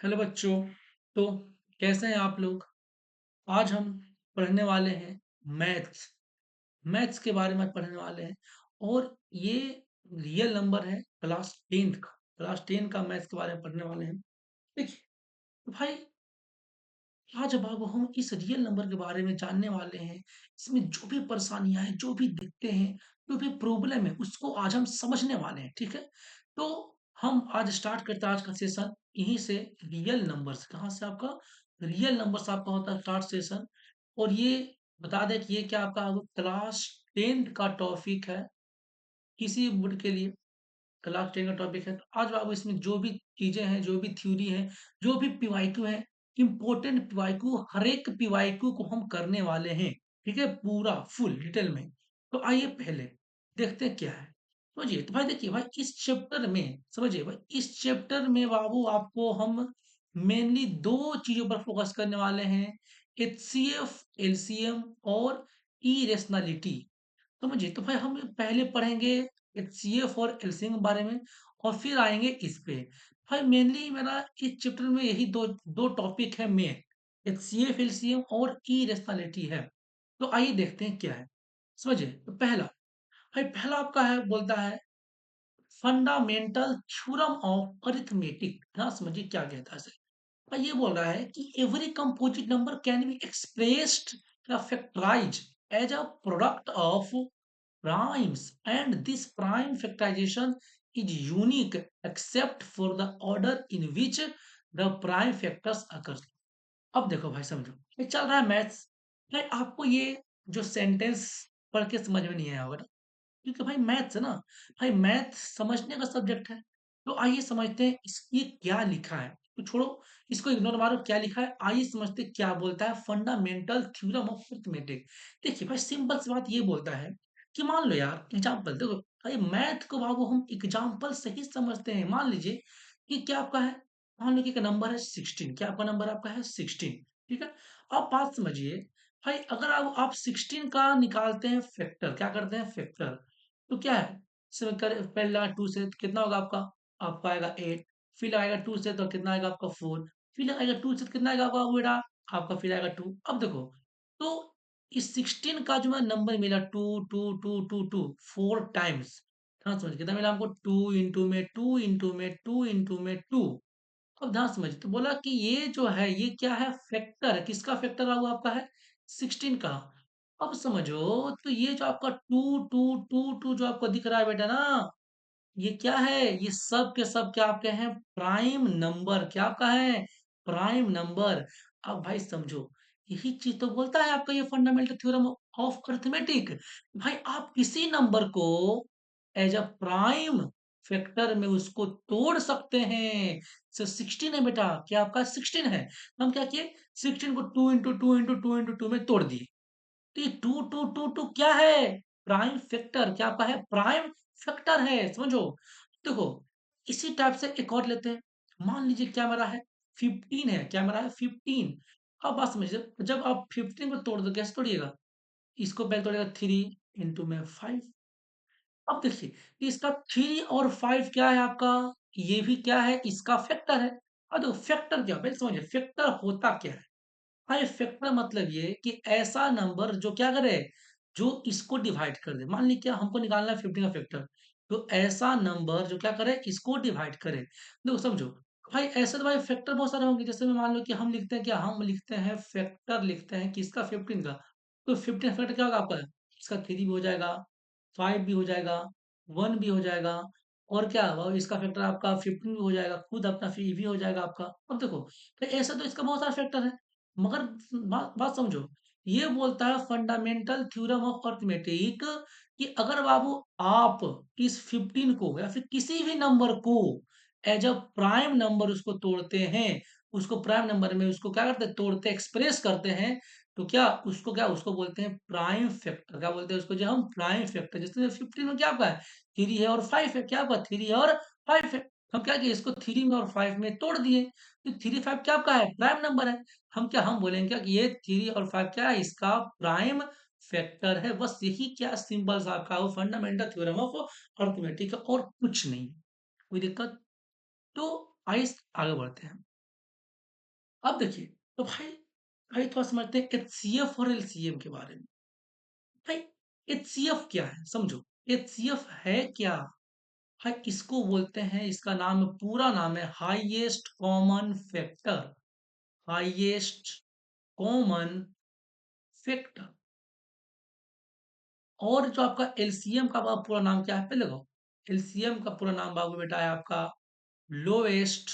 Hello बच्चों। तो कैसे हैं आप लोग। आज हम पढ़ने वाले हैं मैथ्स। मैथ्स के बारे में पढ़ने वाले हैं। और ये रियल नंबर है क्लास 10 का। क्लास 10 का मैथ्स के बारे में पढ़ने वाले हैं। देखिए, तो भाई आज अब हम इस रियल नंबर के बारे में जानने वाले हैं। इसमें जो भी परेशानियां हैं, जो भी दिक्कतें हैं, जो भी प्रॉब्लम है, उसको आज हम समझने वाले हैं। ठीक है। तो हम आज स्टार्ट करते हैं आज का सेशन यहीं से। रियल नंबर्स कहाँ से आपका रियल नंबर्स आपका होता है स्टार्ट सेशन। और ये बता दें कि ये क्या आपका क्लास 10 का टॉपिक है किसी बोर्ड के लिए। क्लास 10 का टॉपिक है। तो आज बाबू इसमें जो भी चीजें हैं, जो भी थ्योरी है, जो भी पीवाईक्यू है, इंपॉर्टेंट पीवाईक्यू, हर एक पीवाईक्यू को हम करने वाले हैं। ठीक है, पूरा फुल डिटेल में। तो आइए पहले देखते हैं क्या है। समझिए तो भाई, देखिए भाई, इस चैप्टर में समझिए भाई, इस चैप्टर में बाबू आपको हम मेनली दो चीजों पर फोकस करने वाले हैं। एचसीएफ, एलसीएम और इरेशनलिटी। समझिए तो भाई हम पहले पढ़ेंगे एचसीएफ और एलसीएम के बारे में, और फिर आएंगे इस पे। भाई मेनली मेरा इस चैप्टर में यही दो दो टॉपिक है मेन। एचसीएफ, एलसीएम और ई रेशनलिटी है। तो आइए देखते हैं क्या है। समझिए तो पहला आपका है, बोलता है फंडामेंटल थ्योरम ऑफ अरिथमेटिक। हाँ समझिए क्या कहता है इसे। भाई ये बोल रहा है कि every composite number can be expressed या factorise as a product of primes, and this prime factorization is unique except for the order in which the prime factors occur। अब देखो भाई, समझो ये चल रहा है मैथ्स। भाई आपको ये जो सेंटेंस पढ़ के समझ में नहीं आया होगा ना, क्योंकि भाई मैथ्स है ना। भाई मैथ समझने का सब्जेक्ट है। तो आइए समझते हैं ये क्या लिखा है। तो छोड़ो, इसको इग्नोर मारो क्या लिखा है। आइए समझते हैं क्या बोलता है फंडामेंटल थ्योरम ऑफ अरिथमेटिक। देखिए भाई, सिंपल सी बात ये बोलता है कि मान लो यार, एग्जांपल देखो भाई, मैथ को बाबू हम एग्जांपल से ही समझते हैं। मान लीजिए कि क्या आपका है, मान लो कि एक नंबर है 16। क्या आपका नंबर आपका है 16। ठीक है। अब बात समझिए भाई, अगर आप 16 का निकालते हैं फैक्टर, क्या करते हैं फैक्टर, तो क्या है, इसमें पहले लगा 2 से तो कितना होगा आपका, आपका आएगा 8। फिर लगाएगा 2 से तो कितना आएगा आपका 4। फिर लगाएगा 2 से तो कितना आएगा आपका बेटा, आपका फिर आएगा 2। अब देखो, तो इस 16 का जो मैं नंबर मिला 2 2 2 2 2 4 टाइम्स। ध्यान समझ कितना मिला हमको, 2 इंटू में 2 इंटू में 2 इंटू में 2। अब ध्यान समझिए, तो बोला कि ये जो है ये क्या है, फैक्टर है। किसका फैक्टर हुआ आपका है 16 का। अब समझो, तो ये जो आपका 2 2 2 2 जो आपको दिख रहा है बेटा ना, ये क्या है, ये सब के सब क्या आपके हैं, प्राइम नंबर। क्या आपका है, प्राइम नंबर। अब भाई समझो, यही चीज तो बोलता है आपका ये फंडामेंटल थ्योरम ऑफ अरिथमेटिक। भाई आप किसी नंबर को एज अ प्राइम फैक्टर में उसको तोड़ सकते हैं। 16 है बेटा, क्या आपका 16 है। हम क्या किए, 16 को 2 इंटू 2 इंटू 2 इंटू 2 में तोड़ दिए। तो ये 2 2 2 2 क्या है, प्राइम फैक्टर। क्या आपका है, प्राइम फैक्टर है। समझो, देखो इसी टाइप से एक और लेते हैं। मान लीजिए क्या मेरा है 15 है। क्या मेरा है 15। अब बात समझिए, जब आप 15 को तोड़ दो, कैसे तोड़िएगा, इसको पहले तोड़िएगा 3 इंटू में 5। अब देखिए, इसका 3 और 5 क्या है आपका, ये भी क्या है, इसका फैक्टर है। अब देखो फैक्टर क्या, पहले समझिए फैक्टर होता क्या है। हाँ, फैक्टर मतलब ये कि ऐसा नंबर जो क्या करे, जो इसको डिवाइड कर दे। मान ली क्या हमको निकालना है 15 का फैक्टर, तो ऐसा नंबर जो क्या करे, इसको डिवाइड करे। देखो समझो भाई, ऐसे तो भाई फैक्टर बहुत सारे होंगे। जैसे में मान लो कि हम लिखते हैं, क्या हम लिखते हैं फैक्टर, लिखते हैं किसका 15 का। तो 15 फैक्टर क्या होगा आपका, इसका 3 भी हो जाएगा, 5 भी हो जाएगा, 1 भी हो जाएगा, और क्या होगा, इसका फैक्टर आपका 15 भी हो जाएगा, खुद अपना फी भी हो जाएगा आपका। अब देखो, तो ऐसा तो इसका बहुत सारा फैक्टर है। मगर बात समझो, ये बोलता है फंडामेंटल थ्योरम ऑफ अरिथमेटिक कि अगर बाबू आप इस 15 को या फिर किसी भी नंबर को एज अ प्राइम नंबर उसको तोड़ते हैं, उसको प्राइम नंबर में उसको क्या करते हैं, तोड़ते एक्सप्रेस करते हैं, तो क्या उसको बोलते हैं प्राइम फैक्टर। क्या बोलते हैं उसको, जो हम प्राइम फैक्टर, जैसे 15 में क्या आपका है 3 है और 5 है। क्या आपका 3 है और 5 है। हम क्या किए, इसको 3 में और 5 में तोड़ दिए। तो 3 5 क्या आपका है, प्राइम नंबर है। हम बोलेंगे क्या कि ये 3 और 5 क्या है, इसका प्राइम फैक्टर है। बस यही क्या सिंपल सा आपका वो फंडामेंटल थ्योरम ऑफ अरिथमेटिक है, और कुछ नहीं। कोई दिक्कत। तो आइए आगे बढ़ते हैं। अब देखिए, तो भाई थोड़ा समझते हैं एचसीएफ और एलसीएम के बारे में। भाई एचसीएफ क्या है? समझो, एचसीएफ है क्या? भाई इसको बोलते हैं, इसका नाम पूरा नाम है highest common factor. Highest common factor. और जो आपका एलसीएम का पूरा नाम क्या है? पहले देखो, एलसीएम का पूरा नाम बाबू बेटा है आपका lowest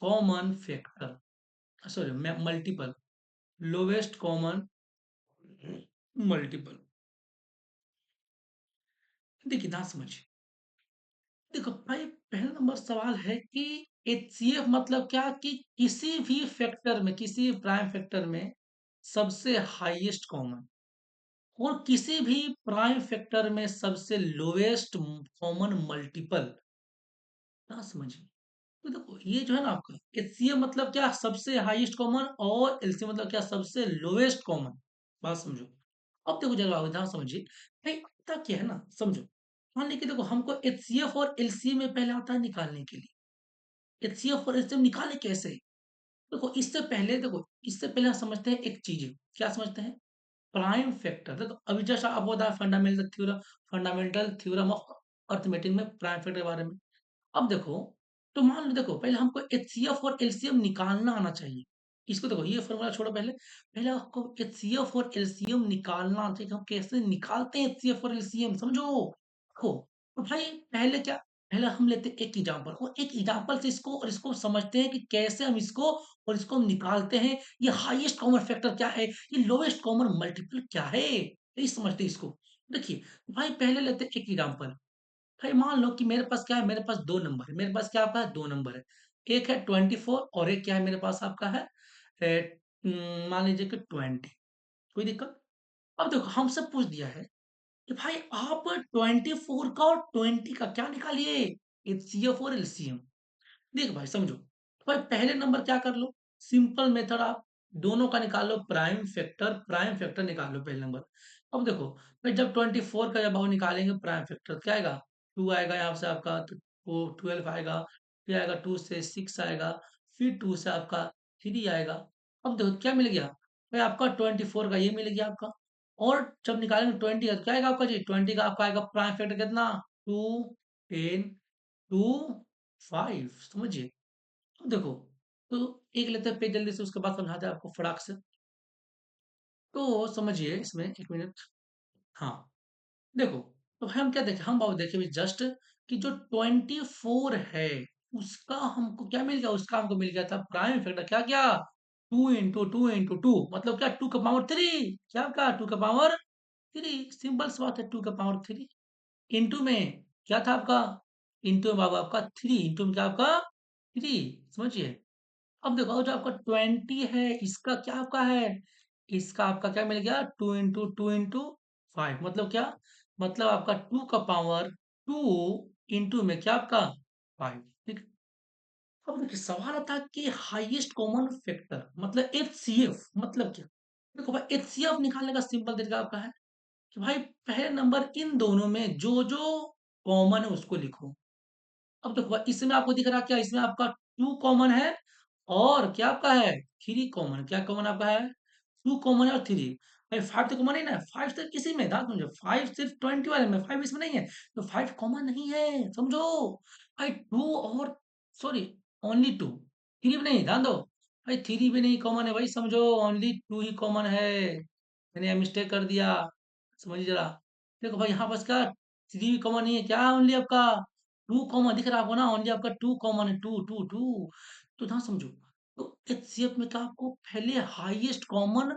common factor. Sorry, multiple. Lowest common multiple. देखिए ध्यान समझिए। देखो भाई, पहला नंबर सवाल है कि एचसीएफ मतलब क्या, कि किसी भी फैक्टर में, किसी प्राइम फैक्टर में सबसे हाईएस्ट कॉमन, और किसी भी प्राइम फैक्टर में सबसे लोएस्ट कॉमन मल्टीपल। ना समझिए। तो देखो ये जो है ना आपका एचसीएफ मतलब क्या, सबसे हाईएस्ट कॉमन, और एलसीएम मतलब क्या, सबसे लोएस्ट कॉमन। बात समझो। अब देखो जरा ध्यान समझिए। भाई आता क्या है ना, समझो। मान लीजिए देखो, हमको एचसीएफ और एलसीएम में पहले आता है निकालने के लिए। एचसीएफ और एलसीएम निकाले कैसे? देखो इससे पहले हम समझते हैं एक चीज। क्या समझते हैं? Prime factor. देखो अभी जस्ट आपको बताया फंडामेंटल थ्योरम ऑफ अर्थमेटिक में प्राइम फैक्टर के बारे में। अब देखो, तो मान लो, देखो पहले हमको एचसीएफ और एलसीएम निकालना आना चाहिए। इसको देखो, ये फॉर्मूला छोड़ो, पहले पहले आपको एचसीएफ और एलसीएम निकालना आना चाहिए कि हम कैसे निकालते हैं एचसीएफ और एलसीएम, समझो। देखो, तो भाई पहले क्या, पहले हम लेते हैं एक एग्जांपल, और एक एग्जांपल से इसको और इसको समझते हैं कि कैसे हम इसको और इसको हम निकालते हैं। ये हाईएस्ट कॉमन फैक्टर क्या है, ये लोएस्ट कॉमन मल्टीपल क्या है, यही समझते हैं इसको। देखिए भाई, पहले लेते हैं एक एग्जांपल। भाई मान लो कि मेरे पास क्या है, मेरे पास दो नंबर है, मेरे पास क्या आपका है, दो नंबर है। एक है 24 और एक क्या है मेरे पास आपका है, मान लीजिए कि 20। कोई दिक्कत? अब देखो हमसे पूछ दिया है कि भाई आप 24 का और 20 का क्या निकालिए, एचसीएफ और एलसीएम। देख भाई समझो, तो भाई पहले नंबर क्या कर लो, सिंपल मेथड, आप दोनों का निकाल लो प्राइम फैक्टर निकाल लो पहले नंबर। अब देखो भाई, जब 24 का जब हम निकालेंगे प्राइम फैक्टर, क्या आएगा, 2 आएगा यहाँ से आपका, तो 12 आएगा, फिर आएगा 2 से 6 आएगा, फिर 2 से आपका 3 आएगा। अब देखो क्या मिल गया भाई, आपका 24 का ये मिल गया आपका। और जब निकालेंगे 20 का, तो क्या आएगा आपका जी, 20 का आपका आएगा प्राइम फैक्टर कितना, 2, 10, 2, 5, समझिए। तो देखो, तो एक लेते हैं पेज जल्दी से, उसके बाद समझाते हैं आपको फटाक से। तो समझिए इसमें, एक मिनट। हाँ, देखो, तो हम क्या देखें, हम बाबू देखे भी जस्ट कि जो 24 है, उसका हमको क्या मिल गया, उसका हमको मिल गया था प्राइम फैक्टर, क्या क्या, 2 into 2 into 2, मतलब क्या, 2 का पावर 3। क्या क्या, 2 का पावर 3। सिंपल सी बात है, 2 का पावर 3। इंटू में क्या था आपका, इंटू में बाबू आपका 3, इंटू में क्या आपका 3, समझिए। अब देखो जो आपका 20 है, इसका क्या आपका है, इसका आपका क्या मिल गया, 2 into 2 into 5, मतलब क्या, मतलब आपका 2 का पावर 2 इंटू में क्या आपका 5। ठीक। अब देखिए सवाल आता है कि हाईएस्ट कॉमन फैक्टर मतलब एचसीएफ मतलब क्या। देखो भाई, एचसीएफ निकालने का सिंपल तरीका आपका है कि भाई पहले नंबर इन दोनों में जो जो कॉमन है उसको लिखो। अब देखो भाई, इसमें आपको दिख रहा है क्या, इसमें आपका 2 कॉमन है, और क्या आपका है, 3 कॉमन। क्या कॉमन आपका है, 2 कॉमन है और 3। भाई 5 तो कॉमन नहीं ना, 5 सिर्फ किसी में था, समझो, 5 सिर्फ 20 वाले में, 5 इसमें नहीं है, तो 5 कॉमन नहीं है, समझो। भाई 2 और, सॉरी, ओनली 2, 3 भी नहीं, ध्यान दो। भाई 3 भी नहीं कॉमन है भाई, समझो, ओनली 2 ही कॉमन है। मैंने मिस्टेक कर दिया, समझिए जरा। देखो भाई यहाँ पास क्या, 3 भी कॉमन नहीं है, क्या है ओनली आपका 2 कॉमन दिख रहा है आपको ना, ओनली आपका 2 कॉमन है, 2 2 2। तो ध्यान समझो, तो एचसीएफ में क्या, आपको पहले हाईएस्ट कॉमन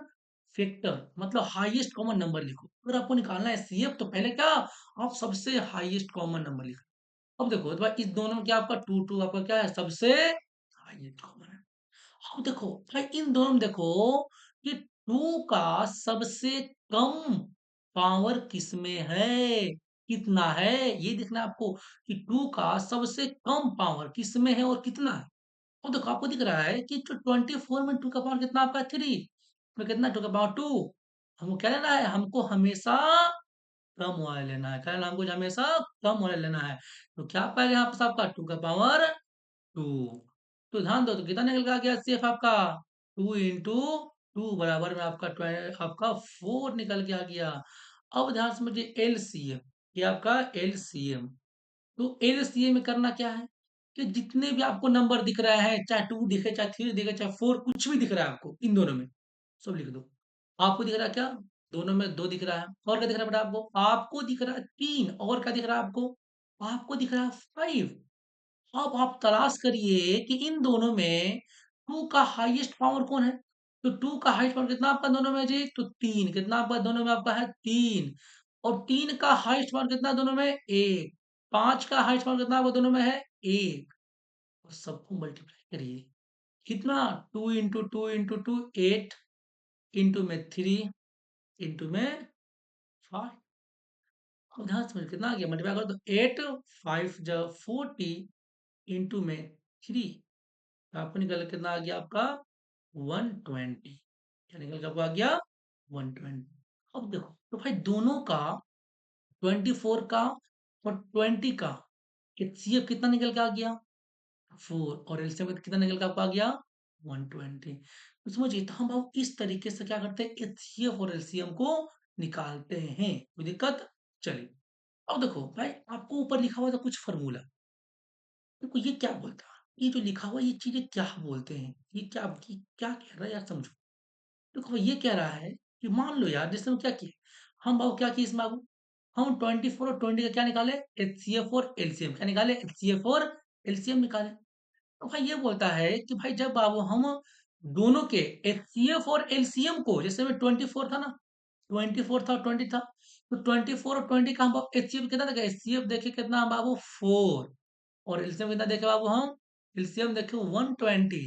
फैक्टर मतलब हाईएस्ट कॉमन नंबर लिखो। अगर आपको निकालना है एचसीएफ, तो पहले क्या, आप सबसे हाईएस्ट कॉमन नंबर लिखो। अब देखो, तो भाई इस दोनों में क्या आपका 2 2 आपका क्या है, सबसे हाईएस्ट कॉमन है। अब देखो भाई, इन दोनों में देखो कि 2 का सबसे कम पावर किसमें है, कितना है, ये देखना है आपको कि 2 का सबसे कम पावर किसमें है और कितना है। और देखो आपको दिख रहा है कि जो 24 में 2 का पावर कितना आपका 3, में कितना 2 का पावर 2। हमको क्या लेना है, हमको हमेशा कम वाला लेना है, क्या लेना है? हमको हमेशा कम वाला लेना है। तो क्या पाएगा यहाँ पर आपका 2 का पावर 2। तो ध्यान दो तो कितना निकल के आ गया एचसीएफ आपका 2 इंटू 2 बराबर में आपका आपका 4 निकल के आ गया। अब ध्यान से समझिए एलसीएम, ये आपका एलसीएम। तो एलसीएम में करना क्या है कि जितने भी आपको नंबर दिख रहा है, चाहे 2 दिखे, चाहे 3 दिखे, चाहे 4, कुछ भी दिख रहा है आपको इन दोनों में, सब लिख दो। आपको दिख रहा है क्या? दोनों में 2 दिख रहा है। और क्या दिख रहा है बेटा आपको? आपको दिख रहा है 3। और क्या दिख रहा है आपको? आपको दिख रहा है 5। अब आप तलाश करिए कि इन दोनों में 2 का हाईएस्ट पावर कौन है? तो 2 का हाईएस्ट पावर कितना आपका दोनों में जी? तो 3। कितना आपका दोनों में आपका है? 3। और 3 का हाईएस्ट पावर कितना दोनों में? 1। 5 का हाईएस्ट पावर कितना आपको दोनों में है? 1। और सबको मल्टीप्लाई करिए। कितना? 2 इंटू 2 इंटू 2 8 इंटू में 3 इंटू में 5। अब ध्यान से समझिए कितना आ गया? मल्टीप्लाई करो तो 8 5 जा 40 इंटू में 3। आपको निकल के कितना आ गया आपका 120। क्या निकल के आपको आ गया 120। अब देखो तो भाई दोनों का 24 का और 20 का एचसीएफ कितना निकल के आ गया 4 और एलसीएम कितना निकल के आपको आ गया 120। तो समझिए तो हम अब इस तरीके से क्या करते हैं एचसीएफ और एलसीएम को निकालते हैं। कोई दिक्कत? चलिए अब देखो भाई आपको ऊपर लिखा हुआ था कुछ फॉर्मूला। देखो ये क्या बोलता है? ये जो लिखा हुआ है ये चीजें क्या बोलते हैं? ये क्या कह रहा है यार समझो। देखो ये कह रहा है कि मान लो यार जैसे हम क्या किए, हम बाबू क्या किए इसमें बाबू, हम 24 और 20 का क्या निकाले? एचसीएफ और एलसीएम। क्या निकाले? एचसीएफ और एलसीएम निकाले। तो भाई ये बोलता है कि भाई जब बाबू हम दोनों के एचसीएफ और एलसीएम को, जैसे में 24 था ना, 24 था और 20 था, तो 24 और 20 का हम एचसीएफ कितना देखा? एचसीएफ देखे कितना बाबू 4 और एलसीएम कितना देखे बाबू हम? एलसीएम देखे 120।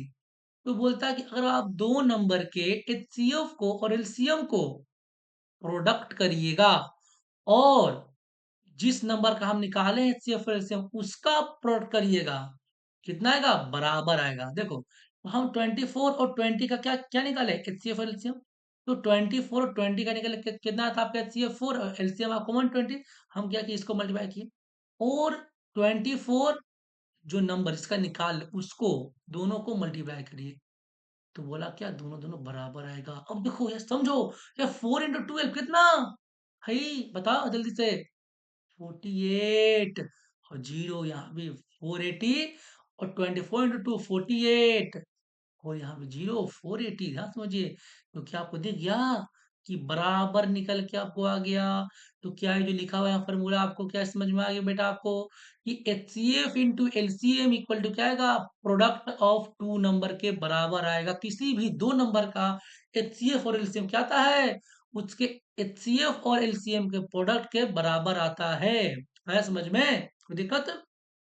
तो बोलता है कि अगर आप दो नंबर के एचसीएफ को और एलसीएम को प्रोडक्ट करिएगा और जिस नंबर का हम निकाले एचसीएफ और एलसीएम उसका प्रोडक्ट करिएगा, कितना आएगा? बराबर आएगा। देखो तो हम 24 और 20 का क्या क्या निकाले? एचसीएफ और एलसीएम। तो 24 और 20 का निकाले कितना था आपका? एचसीएफ 4 और एलसीएम आपको 120। हम क्या किए? इसको मल्टीप्लाई किए और 24 जो नंबर इसका निकाल उसको दोनों को मल्टीप्लाई करिए। तो बोला क्या दोनों दोनों बराबर आएगा। अब देखो ये समझो, ये 4 इंटू 12 कितना है? बताओ जल्दी से। 48 और जीरो यहाँ भी 480 और 24 इंटू 2 48 और यहाँ पे जीरो 480। ध्यान समझिए तो क्या आपको दिख गया कि बराबर निकल के आपको आ गया। तो क्या है जो लिखा हुआ है फॉर्मूला आपको क्या समझ में आ गया बेटा आपको कि HCF into LCM equal to क्या आएगा? प्रोडक्ट ऑफ टू नंबर के बराबर आएगा। किसी भी दो नंबर का एचसीएफ और एलसीएम क्या आता है? उसके एचसीएफ और एलसीएम के प्रोडक्ट के बराबर आता है। आया समझ में? कोई दिक्कत?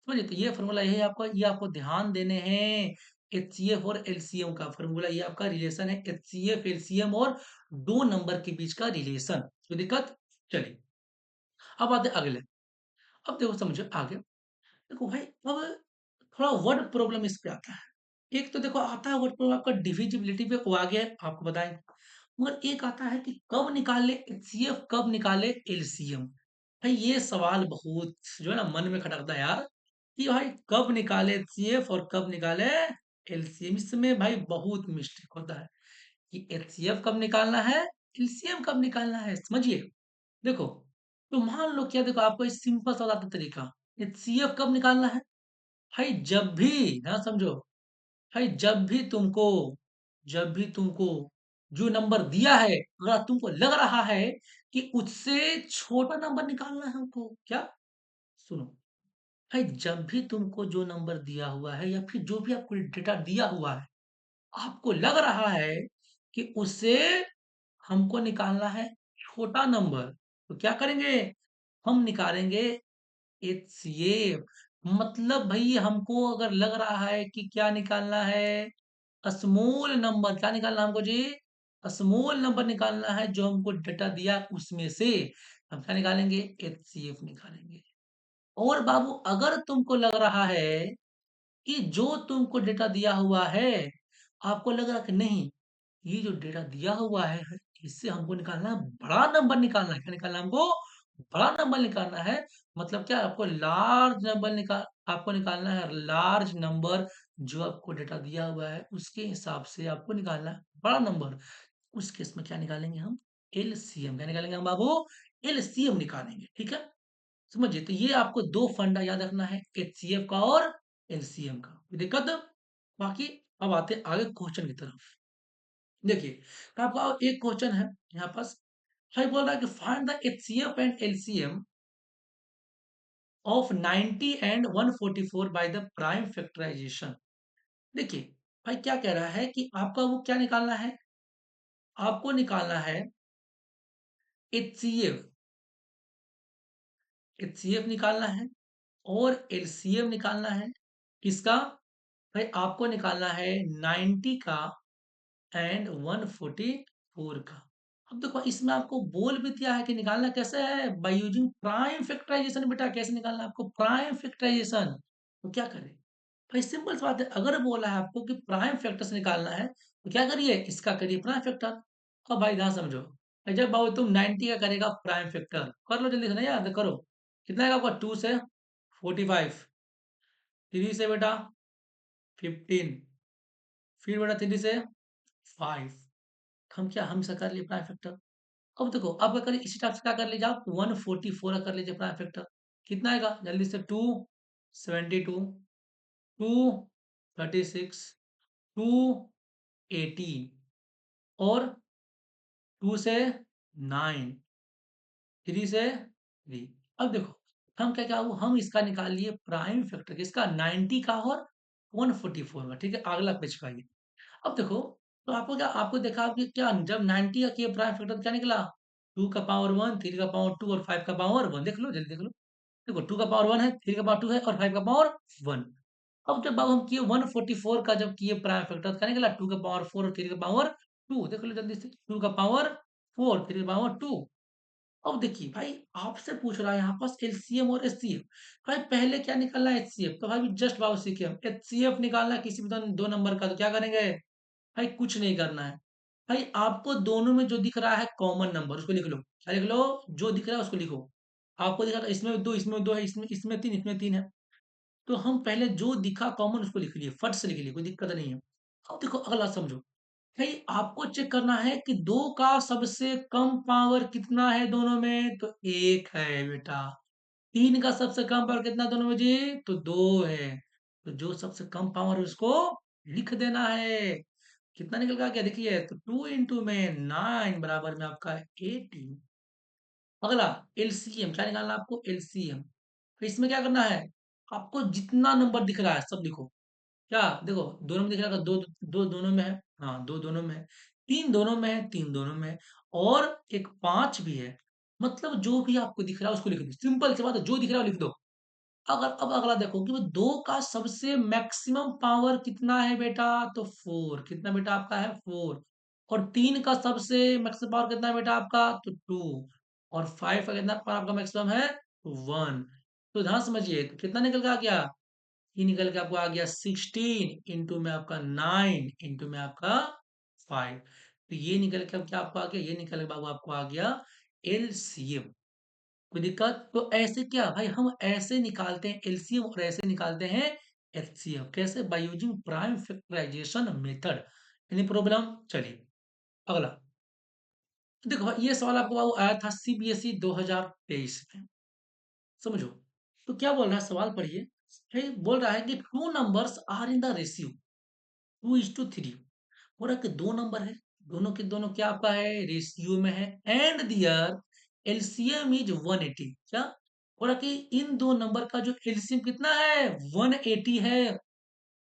समझिए तो ये फॉर्मूला यही आपका, ये आपको ध्यान देने हैं। एचसीएफ और एलसीएम का फॉर्मूला, ये आपका रिलेशन है एचसीएफ एलसीएम और दो नंबर के बीच का रिलेशन। कोई दिक्कत? चलिए अब आते अगले। अब देखो समझो आगे। देखो भाई अब थोड़ा वर्ड प्रॉब्लम इस पे आता है। एक तो देखो आता है वर्ड प्रॉब्लम आपका डिविजिबिलिटी पे, वो आगे आपको बताएं। मगर एक आता है कि कब निकाले एचसीएफ, कब निकाले एलसीएम। भाई ये सवाल बहुत जो है ना मन में खटकता है यार कि भाई कब निकाले एचसीएफ और कब निकाले एलसीएम। इसमें भाई बहुत मिस्टेक होता है कि एचसीएफ कब निकालना है, एलसीएम कब निकालना है। समझिए देखो तो मान लो क्या, देखो आपको इस सिंपल सा बताता एचसीएफ कब निकालना है। भाई जब भी ना समझो, भाई जब भी तुमको जो नंबर दिया है अगर तुमको लग रहा है कि उससे छोटा नंबर निकालना है हमको, क्या सुनो, भाई जब भी तुमको जो नंबर दिया हुआ है या फिर जो भी आपको डेटा दिया हुआ है, आपको लग रहा है कि उससे हमको निकालना है छोटा नंबर, तो क्या करेंगे? हम निकालेंगे एचसीएफ। मतलब भाई हमको अगर लग रहा है कि क्या निकालना है, स्मॉल नंबर, क्या निकालना है हमको जी? स्मॉल नंबर निकालना है जो हमको डेटा दिया उसमें से हम क्या निकालेंगे? एचसीएफ निकालेंगे। और बाबू अगर तुमको लग रहा है कि जो तुमको डेटा दिया हुआ है, आपको लग रहा है कि नहीं ये जो डेटा दिया हुआ है इससे हमको निकालना है बड़ा नंबर निकालना है। क्या निकालना है हमको? बड़ा नंबर निकालना है। मतलब क्या आपको लार्ज नंबर निकाल, आपको निकालना है लार्ज नंबर, जो आपको डेटा दिया हुआ है उसके हिसाब से आपको निकालना है बड़ा नंबर। उस केस में क्या निकालेंगे हम? एलसीएम। क्या निकालेंगे हम बाबू? एलसीएम निकालेंगे, ठीक है? समझिए, तो ये आपको दो फंडा याद रखना है, एचसीएफ का और एलसीएम का। कोई दिक्कत? बाकी अब आते हैं आगे क्वेश्चन की तरफ। देखिए, तो आपका एक क्वेश्चन है यहाँ पास। भाई बोल रहा है कि find the HCF and LCM of 90 एंड 144 बाय द प्राइम फैक्टराइजेशन। देखिए, भाई क्या कह रहा है कि आपका वो क्या निकालना है? आपको निकालना है एचसीएफ। एचसीएफ निकालना है और एलसीएम निकालना है। किसका? भाई आपको निकालना है 90 का एंड 144 का। अब देखो, इसमें आपको बोल भी दिया है कि निकालना कैसे है, बाय यूजिंग प्राइम फैक्टराइजेशन। बेटा कैसे निकालना है आपको? Prime factorization. तो क्या करें? भाई सिंपल सी बात है, अगर बोला है आपको कि प्राइम फैक्टर से निकालना है तो क्या करिए, इसका करिए प्राइम फैक्टर। अब भाई ध्यान समझो, जब बाबू तुम 90 का करेगा प्राइम फैक्टर, कर लो जल्दी से, नहीं याद करो। कितना है आपका? 2 से 45, 3 से बेटा 15, फिर बेटा 3 से 5। हम क्या, हम इसका कर लिए प्राइम फैक्टर। अब देखो, अब क्या करिए, इसी टाइप से क्या कर लीजिए आप, 144 का कर लीजिए प्राइम फैक्टर। कितना आएगा जल्दी से? 272, 236, 218 और 2 से 9, 3 से 3। अब देखो, हम क्या क्या हुआ, हम इसका निकाल लिए प्राइम फैक्टर, किसका? 90 का और 144 का। ठीक है, अगला पेज का ये। अब देखो, तो आपको क्या, आपको देखा कि क्या, जब 90 का किया प्राइम फैक्टर तो क्या निकला? 2 का पावर 1, 3 का पावर 2 और 5 का पावर 1। देख लो, जल्दी देख लो। देखो, 2 का पावर 1 है, 3 का पावर 2 है और 5 का पावर 1। अब जब हम किए 144 का, जब किए प्राइम फैक्टर, क्या निकला? 2 का पावर 4 और 3 का पावर 2। देख लो जल्दी से, 2 का पावर 4, 3 का पावर 2। अब देखिए भाई, आपसे पूछ रहा है यहाँ पास एलसीएम और एचसीएफ। भाई पहले क्या निकालना है? एचसीएफ। तो भाई जस्ट बाबू सीखे हम, एचसीएफ निकालना है किसी भी दो नंबर का, तो क्या करेंगे? भाई कुछ नहीं करना है। भाई आपको दोनों में जो दिख रहा है कॉमन नंबर, उसको लिख लो। क्या लिख लो? जो दिख रहा है उसको लिखो। आपको दिखा था इसमें दो, इसमें दो है, इसमें इसमें तीन, इसमें तीन है। तो हम पहले जो दिखा कॉमन उसको लिख लिए, फट से लिख लिए, कोई दिक्कत नहीं है। अब देखो अगला समझो। भाई आपको चेक करना है कि दो का सबसे कम पावर कितना है दोनों में, तो एक है बेटा। तीन का सबसे कम पावर कितना दोनों में जी, तो दो है। तो जो सबसे कम पावर है उसको लिख देना है। कितना निकल का क्या देखिए, तो 2 इंटू में 9 बराबर में आपका 18। अगला एलसीएम, क्या निकालना है आपको? एलसीएम। तो इसमें क्या करना है, आपको जितना नंबर दिख रहा है सब लिखो। क्या देखो, दोनों में दिख रहा है, दो दो दोनों में है, हाँ दो दोनों में है, तीन दोनों में है, तीन दोनों में है, और एक पांच भी है। मतलब जो भी आपको दिख रहा है उसको लिख दो, सिंपल सी बात है, जो दिख रहा है वो लिख दो। अगर अब अगला देखो कि वो दो का सबसे मैक्सिमम पावर कितना है बेटा, तो 4। कितना बेटा आपका है? 4। और तीन का सबसे मैक्सिमम पावर कितना है बेटा आपका, तो 2। और 5 का कितना पावर आपका मैक्सिमम है? 1। तो ध्यान समझिए, तो कितना निकल के आ गया? ये निकल के आपको आ गया 16 इंटू में आपका 9 इंटू में आपका 5। तो ये निकल के अब क्या आपको आ गया? ये निकल के बाबू आपको आ गया एलसीएम। कोई दिक्कत? तो ऐसे क्या भाई, हम ऐसे निकालते हैं एलसीएम और ऐसे निकालते हैं एचसीएफ। कैसे? By using prime factorization method. Any problem? चलिए अगला। देखो भाई, ये सवाल आपको बाबू आया था सीबीएसई 2023 में। समझो, तो क्या बोल रहा है, सवाल पढ़िए। भाई बोल रहा है कि two numbers are in the ratio 2:3। हो रहा है कि दो नंबर है, दोनों के दोनों क्या आपका है? रेशियो में है, एंड दियर एलसीएम इज 180। क्या हो रहा है कि इन दो नंबर का जो एलसीएम कितना है? 180 है।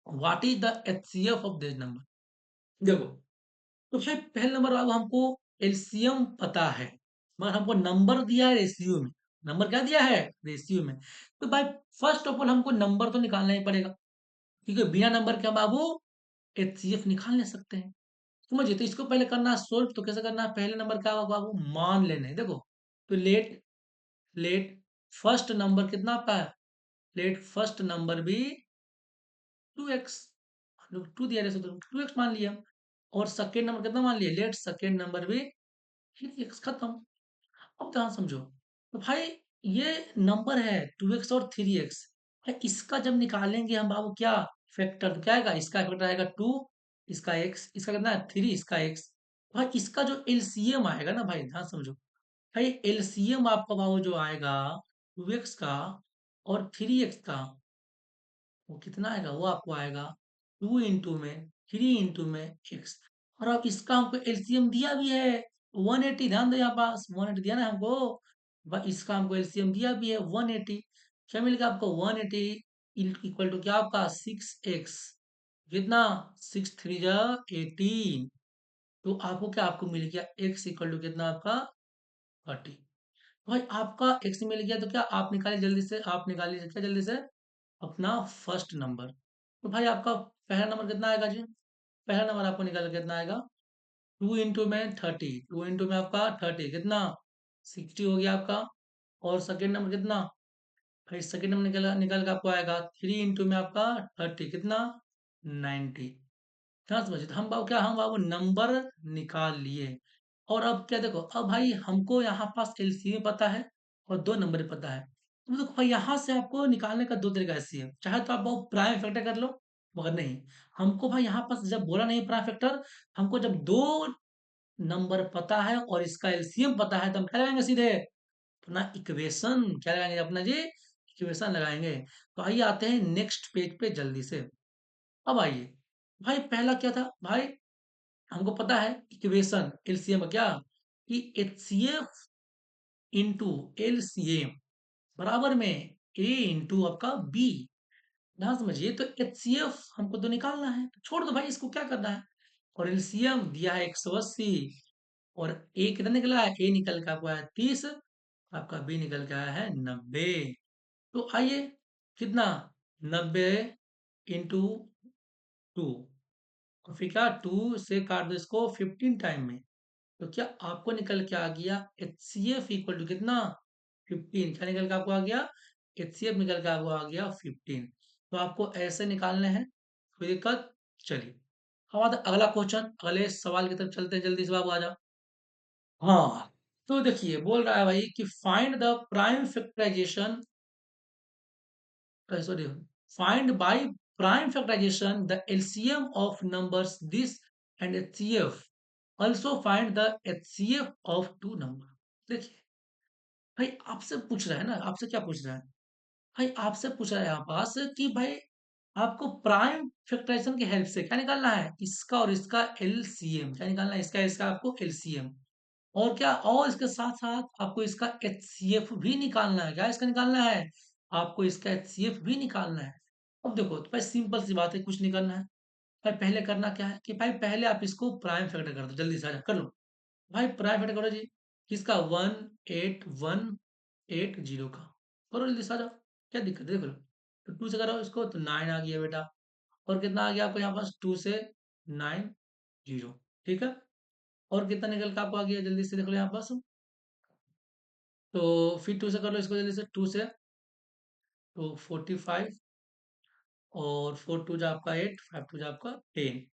What is the HCF of this number? देखो, तो भाई पहले नंबर अब हमको एलसीएम पता है, मगर हमको नंबर दिया है रेशियो में। नंबर क्या दिया है? रेशियो में। तो भाई फर्स्ट ऑफ ऑल हमको नंबर तो निकालना ही पड़ेगा, क्योंकि बिना नंबर के हम बाबू एचसीएफ निकाल नहीं सकते हैं। समझिए, तो इसको पहले करना है सोल्व। तो कैसे करना है? पहले नंबर क्या होगा बाबू? मान लेने हैं। देखो, तो लेट लेट फर्स्ट नंबर कितना आपका है? लेट फर्स्ट नंबर भी 2x। 2 दिया जैसे, तो 2x मान लिया। और सेकेंड नंबर कितना मान लिया? लेट सेकेंड नंबर भी 3x। खत्म। अब ध्यान समझो, तो भाई ये नंबर है 2x और 3x। भाई इसका जब निकालेंगे हम बाबू क्या फैक्टर, तो क्या आएगा, इसका फैक्टर आएगा 2, इसका x, इसका कितना है 3, इसका x। भाई इसका जो एलसीएम आएगा ना भाई, ध्यान समझो, भाई एलसीएम आपका बाबू जो आएगा 2x का और 3x का, वो कितना आएगा, वो आपको आएगा 2 इंटू में 3 इंटू में x। और अब इसका हमको एलसीएम दिया भी है 180, ध्यान दो यहाँ पास 180 दिया ना हमको, इसका हमको एलसीएम दिया भी है 180। क्या मिल गया आपको 180 इक्वल टू क्या आपका 6x, कितना 6 3 जा 18। तो आपको क्या आपको मिल गया x इक्वल टू कितना आपका 30। भाई आपका x मिल गया तो क्या आप निकालिए जल्दी से, आप निकालिए क्या जल्दी से अपना फर्स्ट नंबर। तो भाई आपका पहला नंबर कितना आएगा जी, पहला नंबर आपको निकाल के कितना आएगा 2 इंटू में 30, 2 इंटू में आपका 30 कितना 60 हो गया आपका। और सेकेंड नंबर कितना, भाई सेकेंड नंबर निकल निकल के आपको आएगा 3 इंटू में आपका 30 कितना 90। ध्यान से समझिए, तो हम बाबू क्या, हम बाबू नंबर निकाल लिए। और अब क्या देखो, अब भाई हमको यहाँ पास एलसीएम पता है और दो नंबर पता है, तो देखो भाई यहाँ से आपको निकालने का दो तरीका ऐसी है, चाहे तो आप बाबू प्राइम फैक्टर कर लो, मगर नहीं, हमको भाई यहाँ पास जब बोला नहीं प्राइम फैक्टर, हमको जब दो नंबर पता है और इसका एलसीएम पता है, तो हम क्या लगाएंगे सीधे अपना इक्वेशन, क्या लगाएंगे अपना जी इक्वेशन लगाएंगे। तो आइए आते हैं नेक्स्ट पेज पे जल्दी से। अब आइए, भाई पहला क्या था भाई, हमको पता है इक्वेशन एलसीएम का क्या, कि एचसीएफ इंटू एलसीएम बराबर में ए इंटू आपका बी। ध्यान समझिए, तो एचसीएफ हमको तो निकालना है, तो छोड़ दो भाई इसको, क्या करना है। और एलसीएम दिया है 180, और ए कितना निकला है, ए निकल के आपको आया 30, आपका बी निकल के आया है 90। तो आइए कितना 90 इंटू 2, और फिर क्या 2 से काट दो इसको 15 टाइम में, तो क्या आपको निकल के आ गया H C F equal to कितना 15। क्या निकल के आपको आ गया, एच सी एफ निकल के आपको आ गया 15। तो आपको ऐसे निकालने हैं, कोई दिक्कत। चलिए हमारा अगला क्वेश्चन, अगले सवाल की तरफ चलते हैं, जल्दी से बाबू आ जाओ। हाँ, तो देखिए बोल रहा है भाई कि find the prime factorization, sorry, find by prime factorization the LCM of numbers this and HCF. Also find the HCF of two number। देखिए भाई आपसे पूछ रहा है ना, आपसे क्या पूछ रहा है, भाई आपसे पूछ रहा है यहाँ पास कि भाई आपको प्राइम फैक्टराइजेशन की हेल्प से क्या निकालना है, इसका और इसका एलसीएम, क्या निकालना है, इसका इसका आपको एलसीएम। और क्या, और इसके साथ साथ आपको इसका एचसीएफ भी निकालना है, क्या इसका निकालना है, आपको इसका एचसीएफ भी निकालना है। अब देखो तो भाई सिंपल सी बात है, कुछ नहीं करना है भाई, पहले करना क्या है कि भाई पहले आप इसको प्राइम फैक्टर कर दो, जल्दी से आजा कर लो। भाई प्राइम फैक्टर करो जी, किसका 18180 का, करो जल्दी से आ जाओ, क्या दिक्कत है देख लो। तो 2 से करो इसको तो 9 आ गया बेटा, और कितना आ गया आपको यहाँ पास 2 से 90, ठीक है। और कितना निकल के आपको आ गया, जल्दी से देख लो यहाँ पास। तो फिर 2 से कर लो इसको जल्दी से, 2 से तो 45, और 4 टू जा आपका 8, 5 टू जा आपका 10।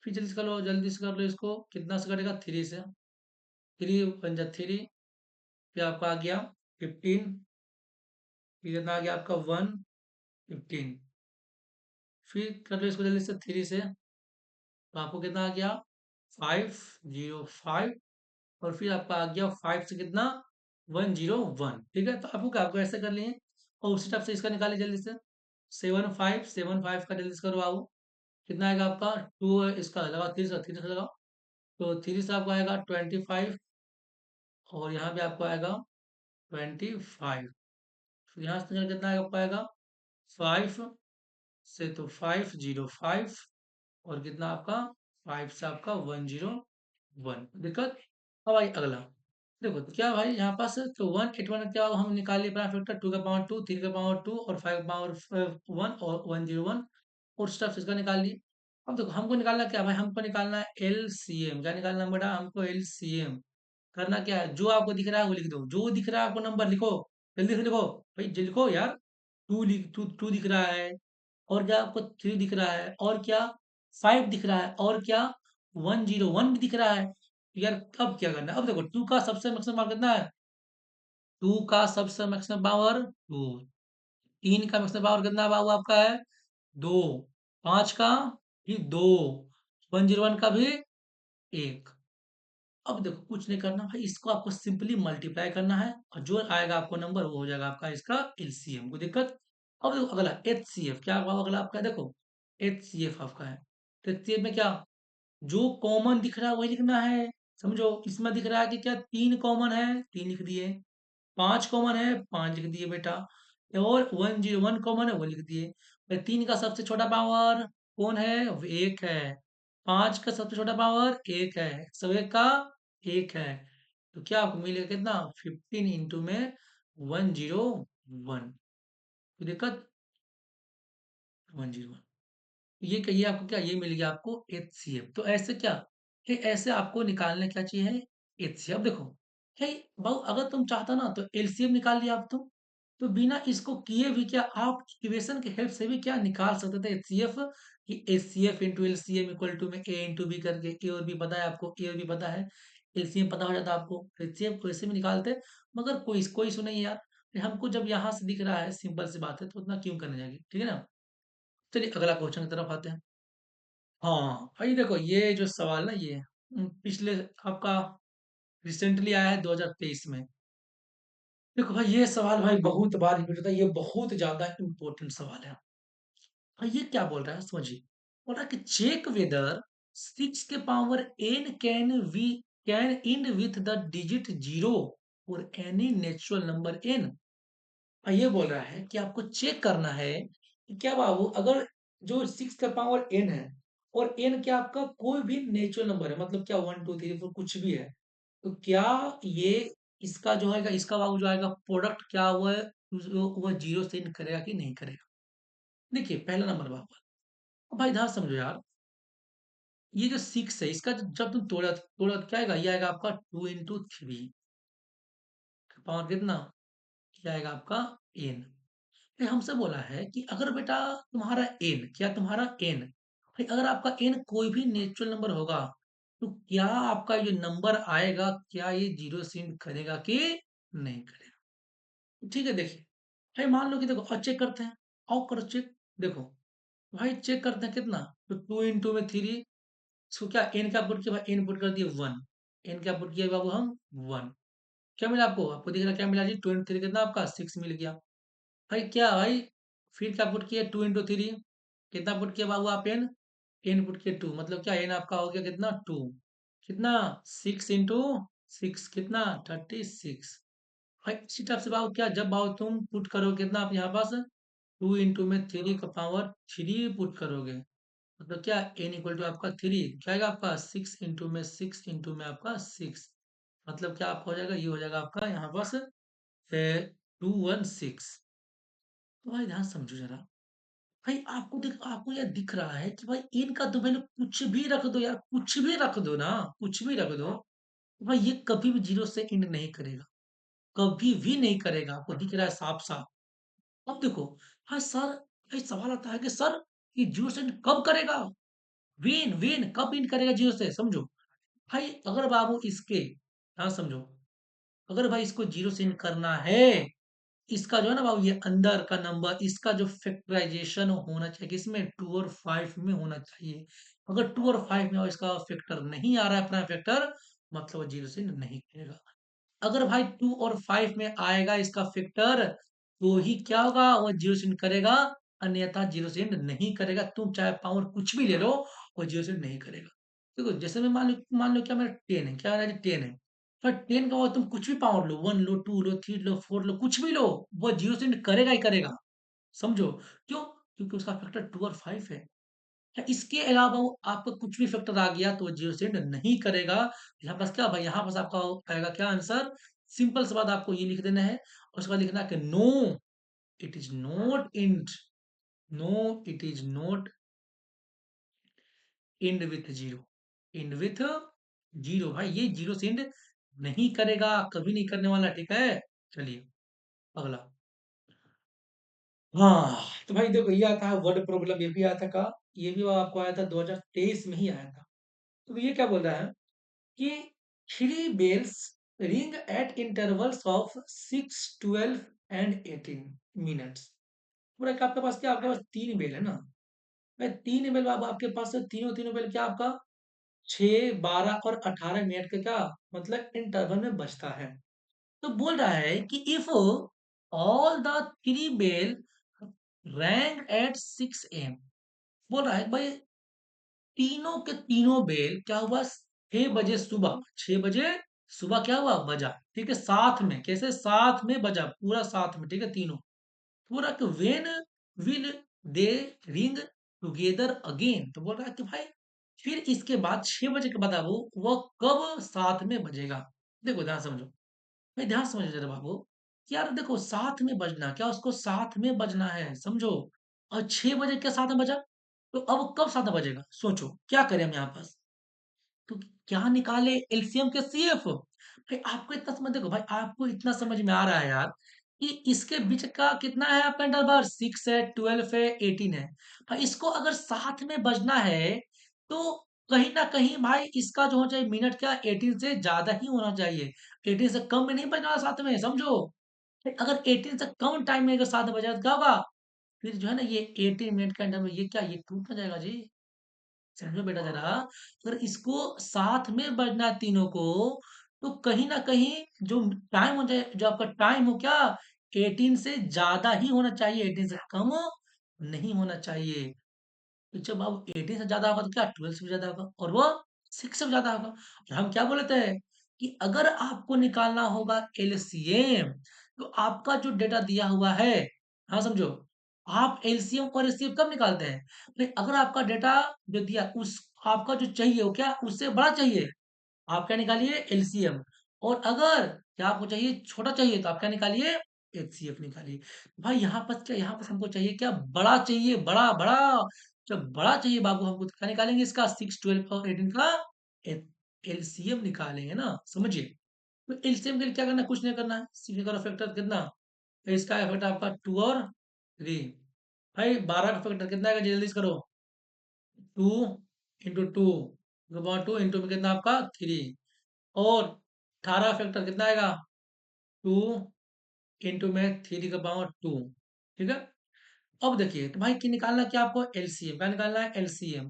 फिर जल्दी से कर लो, जल्दी से कर लो इसको, कितना से कटेगा 3 से, 3 बन जा 3, फिर आपका आ गया 15, फिर कितना आ गया आपका 1 15। फिर कर लो इसको जल्दी से 3 से, तो आपको कितना आ गया 505, और फिर आपका आ गया 5 से कितना 101, ठीक है। तो आपको क्या, आपको ऐसे कर लिए, और उसी टाइप से इसका निकालिए जल्दी से, 7575 का जल्दी से करो आओ, कितना आएगा आपका 2, इसका लगाओ 3 से, 3 से लगाओ, तो 3 से आपको आएगा 25, और यहाँ पे आपको आएगा 25, फिर यहाँ से निकल कितना आपको आएगा 5 से, तो 505, और कितना आपका 5 से आपका 101, दिक्कत। अब आई अगला, देखो तो क्या भाई यहाँ पास तो 181 क्या हम निकालिए प्राइम फैक्टर, 2 का पावर 2, 3 का पावर 2, और 5 का पावर 1, और 101, और स्टेप्स इसका निकाल लिए। अब देखो हमको निकालना क्या भाई, हमको निकालना है एलसीएम, क्या निकालना है बेटा, हमको एलसीएम करना क्या है, जो आपको दिख रहा है वो लिख दो, जो दिख रहा है आपको नंबर लिखो, जल्दी से लिखो भाई, जल्दी लिखो यार। टू दिख रहा है, और क्या आपको 3 दिख रहा है, और क्या 5 दिख रहा है, और क्या 101 भी दिख रहा है। तो यार अब क्या करना है, अब देखो 2 का सबसे मैक्सिमम पावर कितना है, 2 का सबसे मैक्सिमम पावर 2, 3 का मैक्सिमम पावर कितना बाबू आपका है? 2, 5 का भी 2, 101 का भी 1। अब देखो कुछ नहीं करना भाई, इसको आपको सिंपली मल्टीप्लाई करना है और जो आएगा आपको नंबर वो हो जाएगा आपका इसका एलसीएम। कोई दिक्कत? अब देखो अगला एचसीएफ क्या होगा, अगला आपका देखो एचसीएफ आपका है। तो एचसीएफ में क्या, जो कॉमन दिख रहा है वही लिखना है। समझो इसमें दिख रहा है कि क्या 3 कॉमन है, 3 लिख दिए। 5 कॉमन है, 5 लिख दिए बेटा। और 101 कॉमन है, वो लिख दिए। भाई 3 का सबसे छोटा पावर कौन है? वो 1 है। 5 का सबसे छोटा पावर 1 है, 101 का 1 है। तो क्या आपको मिलेगा कितना? 15 इंटू में 101। कोई दिक्कत? 101। ये कहिए आपको क्या, ये मिल गया आपको एचसीएफ। तो ऐसे क्या, ये ऐसे आपको निकालने क्या चाहिए? एचसीएफ। देखो हे भाऊ, अगर तुम चाहता ना तो एलसीएम निकाल लिया आप तो बिना इसको किए भी क्या आप इक्वेशन के हेल्प से भी क्या निकाल सकते थे एचसीएफ, कि HCF into LCM equal to में ए इंटू बी करके। ए और बी पता है आपको, ए और बी पता है, एलसीएम पता हो जाता आपको, एचसीएफ को ऐसे भी निकालते। मगर कोई कोई इशू नहीं है यार, हमको जब यहाँ से दिख रहा है सिंपल सी बात है, तो उतना क्यों करने जाएगी, ठीक है ना। चलिए अगला क्वेश्चन की तरफ आते हैं। हाँ भाई देखो ये जो सवाल ना, ये पिछले आपका रिसेंटली आया है 2023 में। देखो भाई ये सवाल भाई बहुत बार रिपीट होता है, ये बहुत ज्यादा इंपॉर्टेंट सवाल है। भाई ये क्या बोल रहा है समझिए, बोल रहा है कि चेक वेदर 6 के power n can end with the digit 0 और एनी नेचुरल नंबर n। ये बोल रहा है कि आपको चेक करना है कि क्या बाबू, अगर जो 6 का पावर n है और n क्या आपका कोई भी नेचुरल नंबर है, मतलब क्या 1 2 3 4 कुछ भी है, तो क्या ये इसका जो है इसका बाबू जो आएगा प्रोडक्ट क्या हुआ है, वह जीरो से इन करेगा कि नहीं करेगा। देखिए पहला नंबर बाबू, अब भाई ध्यान समझो यार, ये जो 6 है इसका जब तुम तोड़ा तोड़ा तो क्या आएगा, ये आएगा आपका 2 into 3 पावर कितना, ये आएगा आपका n। ये हमसे बोला है कि अगर बेटा तुम्हारा n, क्या तुम्हारा n, भाई अगर आपका n कोई भी नेचुरल नंबर होगा, तो क्या आपका ये नंबर आएगा, क्या ये जीरो से एंड करेगा कि नहीं करेगा। ठीक है देखिए, भाई मान लो कि देखो और चेक करते हैं, आओ करो चेक। देखो भाई चेक करते हैं कितना, तो 2 into में 3, इसको क्या n का पुट किया भाई, n पुट कर दिए 1, n का पुट किया बाबू हम 1। क्या मिला आपको, आपको दिख रहा है क्या मिला जी, 2 into 3 कितना आपका 6 मिल गया। भाई क्या भाई, फिर क्या पुट किया 2 into 3, कितना पुट किया बाबू आप एन, एन पुट किया 2, मतलब क्या एन आपका हो गया कितना 2, कितना 6 into 6 कितना 36। भाई इसी टाइप से बाबू क्या, जब बाबू तुम पुट करोगे कितना आप यहाँ पास 2 into में 3 का पावर 3 पुट करोगे, मतलब क्या एन इक्वल टू आपका 3, क्या आएगा आपका 6 into में आपका 6, मतलब क्या आपका हो जाएगा, ये हो जाएगा आपका यहाँ पास 216। तो भाई ध्यान समझो जरा, भाई आपको यह दिख रहा है कि भाई इनका तो वैल्यू कुछ भी रख दो यार, कुछ भी रख दो ना, कुछ भी रख दो, भाई ये कभी भी जीरो से एंड नहीं करेगा, कभी भी नहीं करेगा, आपको दिख रहा है साफ साफ। अब देखो, हाँ सर, भाई सवाल आता है कि सर ये जीरो से एंड कब करेगा, वेन वेन कब एंड करेगा जीरो से, समझो। भाई अगर बाबू इसके, हाँ समझो, अगर भाई इसको जीरो से एंड करना है, इसका जो है ना बाबू ये अंदर का नंबर, इसका जो फैक्टराइजेशन होना चाहिए किसमें, 2 और 5 में होना चाहिए। अगर 2 और 5 में और इसका फैक्टर नहीं आ रहा है, अपना फैक्टर, मतलब वो जीरो से नहीं करेगा। अगर भाई 2 और 5 में आएगा इसका फैक्टर, तो ही क्या होगा, वो जीरो से करेगा, अन्यथा जीरो से नहीं करेगा। तुम चाहे पावर कुछ भी ले लो, वो जीरो से नहीं करेगा। देखो जैसे मैं मान लो क्या मेरा 10 है, क्या है 10 है, पर 10 का वो तुम कुछ भी पावर लो, 1 लो, 2 लो, 3 लो, 4 लो, कुछ भी लो, वो जीरो से करेगा ही करेगा। समझो क्यों, क्योंकि उसका फैक्टर 2 और 5 है। या इसके अलावा वो आपका कुछ भी फैक्टर आ गया तो वो जीरो से नहीं करेगा। यहाँ पास क्या भाई, यहाँ पास आपका आएगा क्या आंसर, सिंपल सी बात, आपको ये लिख देना है और उसके बाद लिखना है कि no it is not end, no it is not end with zero, end with zero. भाई ये जीरो से इंड नहीं करेगा, कभी नहीं करने वाला, ठीक है। चलिए अगला। हाँ तो भाई देखो ये आता है वर्ड प्रॉब्लम, ये भी आया था का, ये भी आपको आया था 2023 में ही आया था। तो ये क्या बोल रहा है कि three bells ring at intervals of 6 12 एंड 18 मिनट्स। पूरा क्या आपके पास क्या आपके पास 3 बेल है ना? भाई 3 बेल अब आपके पास तीनों बेल क्या आपका 6, 12 और 18 मिनट का क्या मतलब इंटरवल में बजता है। तो बोल रहा है कि if all the 3 bell rang at 6 AM, बोल रहा है भाई तीनों के तीनों बेल क्या हुआ 6 बजे सुबह, 6 बजे सुबह क्या हुआ बजा, ठीक है साथ में, कैसे साथ में बजा पूरा साथ में, ठीक है तीनों पूरा कि when will they ring together again, तो बोल रहा है कि भाई फिर इसके बाद 6 बजे के बाद अब वो वह कब साथ में बजेगा। देखो ध्यान समझो, भाई ध्यान समझो जरा बाबू कि यार देखो साथ में बजना क्या उसको साथ में बजना है समझो, और 6 बजे क्या साथ में बजा, तो अब कब साथ में बजेगा सोचो क्या करें हम यहाँ पर, तो क्या निकाले एलसीएम के सीएफ। भाई आपको इतना समझ देखो भाई आपको इतना समझ में आ रहा है यार कि इसके बीच का कितना है आपका इंटरवल 6 है 12 है 18 है। भाई इसको अगर साथ में बजना है तो कहीं ना कहीं भाई इसका जो हो चाहिए मिनट क्या 18 से ज्यादा ही होना चाहिए, 18 से कम में नहीं बजना साथ में समझो। अगर 18 से कम टाइम में अगर साथ में बजा तो क्या होगा, फिर जो है ना ये 18 मिनट का इंटरवल ये क्या ये टूट ना जाएगा जी। समझो बेटा जरा, अगर इसको साथ में बजना है तीनों को तो कहीं ना कहीं जो टाइम हो जाए जो आपका टाइम हो क्या 18 से ज्यादा ही होना चाहिए, 18 से कम नहीं होना चाहिए। तो जब अब 18 से ज्यादा होगा तो क्या 12 से भी ज्यादा होगा और वो 6 से भी ज्यादा होगा। और हम क्या बोलते हैं कि अगर आपको निकालना होगा एलसीएम तो आपका जो डेटा दिया हुआ है, हाँ समझो, आप एलसीएम और एचसीएफ कब निकालते हैं, भाई अगर आपका डेटा जो दिया उस आपका जो चाहिए वो क्या उससे बड़ा चाहिए, आप क्या निकालिए एलसीएम, और अगर क्या आपको चाहिए छोटा चाहिए तो आप क्या निकालिए एचसीएफ निकालिए। भाई यहाँ पर क्या यहाँ पर हमको चाहिए क्या बड़ा चाहिए, बड़ा बड़ा, जब बड़ा चाहिए बाबू हमको तो क्या निकालेंगे इसका 6 12 और 18 का एलसीएम निकालेंगे ना समझिए। तो एलसीएम के लिए क्या करना है कुछ नहीं करना है, सीधे करो फैक्टर कितना, तो इसका फैक्टर आपका 2 और 3, भाई 12 का फैक्टर कितना आएगा जल्दी से करो, 2 इंटू 2 2 इंटू में कितना आपका 3, और 18 फैक्टर कितना आएगा 2 इंटू में 3 का पावर 2, ठीक है। अब देखिए तो भाई की निकालना क्या आपको एलसीएम, क्या निकालना है एलसीएम।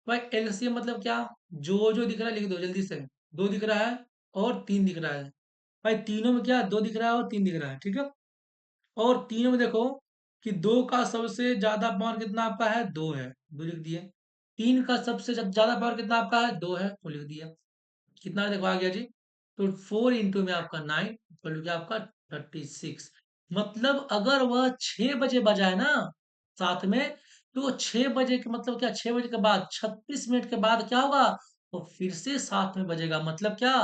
भाई एलसीएम मतलब क्या, जो जो दिख रहा है लिख दो जल्दी से, 2 दिख रहा है और 3 दिख रहा है, भाई तीनों में क्या 2 दिख रहा है और 3 दिख रहा है, ठीक है। और तीनों में देखो कि 2 का सबसे ज्यादा पावर कितना आपका है 2 है, 2 लिख दिए। 3 का सबसे ज्यादा पावर कितना आपका है 2 है, वो लिख दिया। कितना देखो आ गया जी, तो 4 इंटू में आपका 9 इक्वल टू क्या आपका 36। मतलब अगर वह 6 बजे बजाए ना साथ में तो 6 बजे के मतलब क्या 6 बजे के बाद 36 मिनट के बाद क्या होगा वो फिर से साथ में बजेगा, मतलब क्या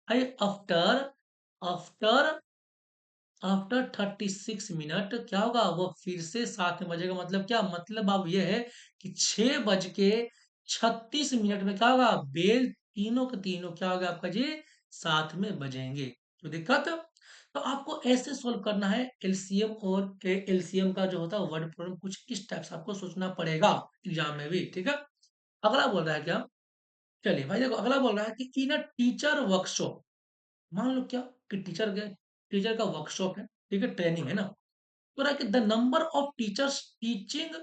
भाई आफ्टर आफ्टर आफ्टर 36 मिनट क्या होगा वो फिर से साथ में बजेगा, मतलब क्या मतलब अब ये है कि 6 बज के 36 मिनट में क्या होगा बेल तीनों के तीनों क्या होगा आपका जी साथ में बजेंगे। तो दिक्कत, तो आपको ऐसे सोल्व करना है एलसीएम, और एलसीएम का जो होता है वर्ड प्रॉब्लम कुछ इस टाइप से आपको सोचना पड़ेगा एग्जाम में भी, ठीक है। अगला बोल रहा है क्या, चलिए भाई देखो अगला बोल रहा है कि इन अ टीचर वर्कशॉप, मान लो क्या कि टीचर का वर्कशॉप है, ठीक है ट्रेनिंग है ना, तो रहा कि the number of teachers teaching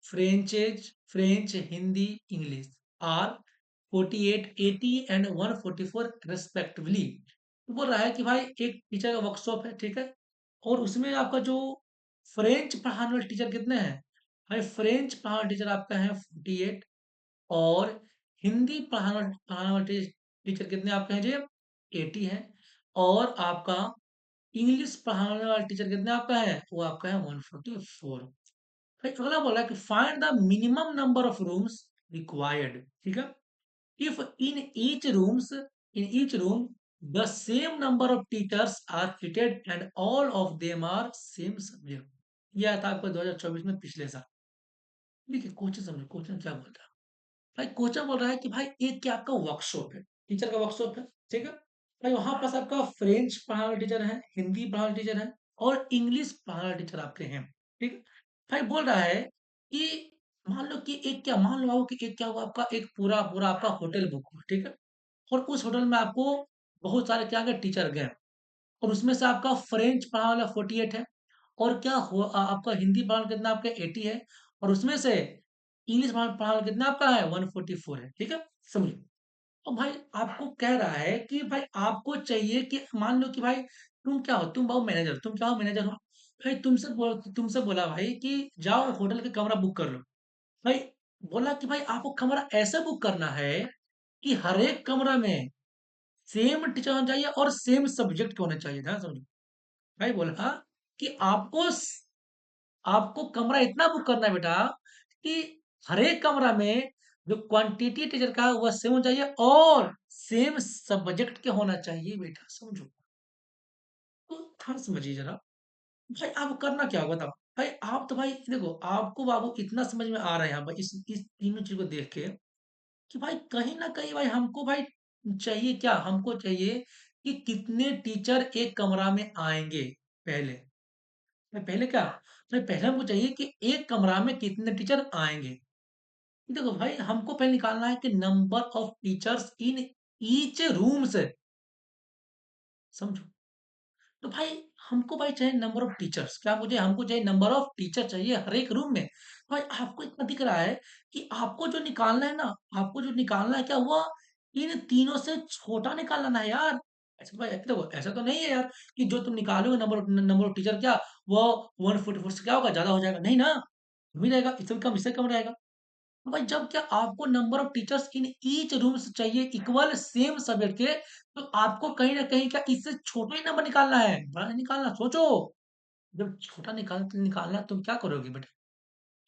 French Hindi English are 48 80 and 144 respectively. तो बोल रहा है कि भाई एक टीचर का वर्कशॉप है, ठीक है, और उसमें आपका जो फ्रेंच पढ़ाने वाले टीचर कितने हैं, भाई फ्रेंच पढ़ाने वाले टीचर आपका है 48, और हिंदी पढ़ाने वाले टीचर कितने आपके हैं जी 80 हैं, और आपका इंग्लिश पढ़ाने वाला टीचर कितने आपका है वो आपका है 144। फिर अगला बोला है कि find the minimum number of rooms required, ठीक है, if in each room the same number of teachers are fitted and all of them are same subject. यह आया था आपको 2024 में पिछले साल। देखिए क्वेश्चन समझो क्वेश्चन क्या बोल रहा है, भाई कोचर बोल रहा है कि भाई एक क्या आपका वर्कशॉप है, टीचर का वर्कशॉप है, ठीक है, भाई वहां पास आपका फ्रेंच पढ़ाने वाले टीचर है, हिंदी पढ़ाने वाले टीचर है, और इंग्लिश पढ़ाने वाले टीचर आपके हैं, ठीक है। भाई बोल रहा है कि मान लो कि एक क्या मान लो आओ कि एक क्या हुआ आपका एक पूरा पूरा आपका होटल बुक हुआ, ठीक है, और उस होटल में आपको बहुत सारे क्या गए टीचर गए, और उसमें से आपका फ्रेंच पढ़ाने वाला 48 है, और क्या हो आपका हिंदी पढ़ाना कितना आपका 80 है और उसमें से इंग्लिश पढ़ाना कितना आपका है 144 है, ठीक है? समझो। तो भाई आपको कह रहा है कि भाई आपको चाहिए कि मान लो कि भाई तुम क्या हो? तुम हो मैनेजर, तुम क्या हो? मैनेजर हो। भाई तुमसे बोला भाई कि जाओ होटल का कमरा बुक कर लो। भाई बोला कि भाई आपको कमरा ऐसा बुक करना है कि हर एक कमरा में सेम टीचर होना चाहिए और सेम सब्जेक्ट के होने चाहिए। ध्यान समझो। भाई बोला कि आपको कमरा इतना बुक करना है बेटा कि हर एक कमरा में जो क्वांटिटी टीचर का है वह सेम होना चाहिए और सेम सब्जेक्ट के होना चाहिए बेटा। समझो। तो ध्यान समझिए जरा। भाई आप करना क्या होगा बताओ। भाई आप तो भाई देखो आपको बाबू इतना समझ में आ रहा है यहाँ पर इस तीनों चीज को देख के कि भाई कहीं ना कहीं भाई हमको भाई चाहिए क्या, हमको चाहिए कि कितने टीचर एक कमरा में आएंगे। पहले पहले क्या, भाई पहले हमको चाहिए कि एक कमरा में कितने टीचर आएंगे। देखो भाई हमको पहले निकालना है कि number of teachers in each room से। समझो। तो भाई हमको भाई चाहिए नंबर ऑफ टीचर्स, क्या मुझे हमको चाहिए नंबर ऑफ टीचर चाहिए हर एक रूम में। भाई आपको इतना दिख रहा है कि आपको जो निकालना है ना, आपको जो निकालना है क्या हुआ, इन तीनों से छोटा निकालना है यार। ऐसा भाई देखो ऐसा तो नहीं है यार कि जो तुम निकालोगे नंबर ऑफ टीचर क्या वो 144 से क्या होगा ज्यादा हो जाएगा, नहीं ना। कम ही रहेगा, इससे कम रहेगा। तो भाई जब क्या आपको number of teachers in each rooms चाहिए इक्वल सेम सब्जेक्ट के, तो आपको कहीं ना कहीं क्या इससे छोटा ही नंबर निकालना है, बड़ा नहीं निकालना। सोचो। जब छोटा निकालना तुम क्या करोगे बेटा?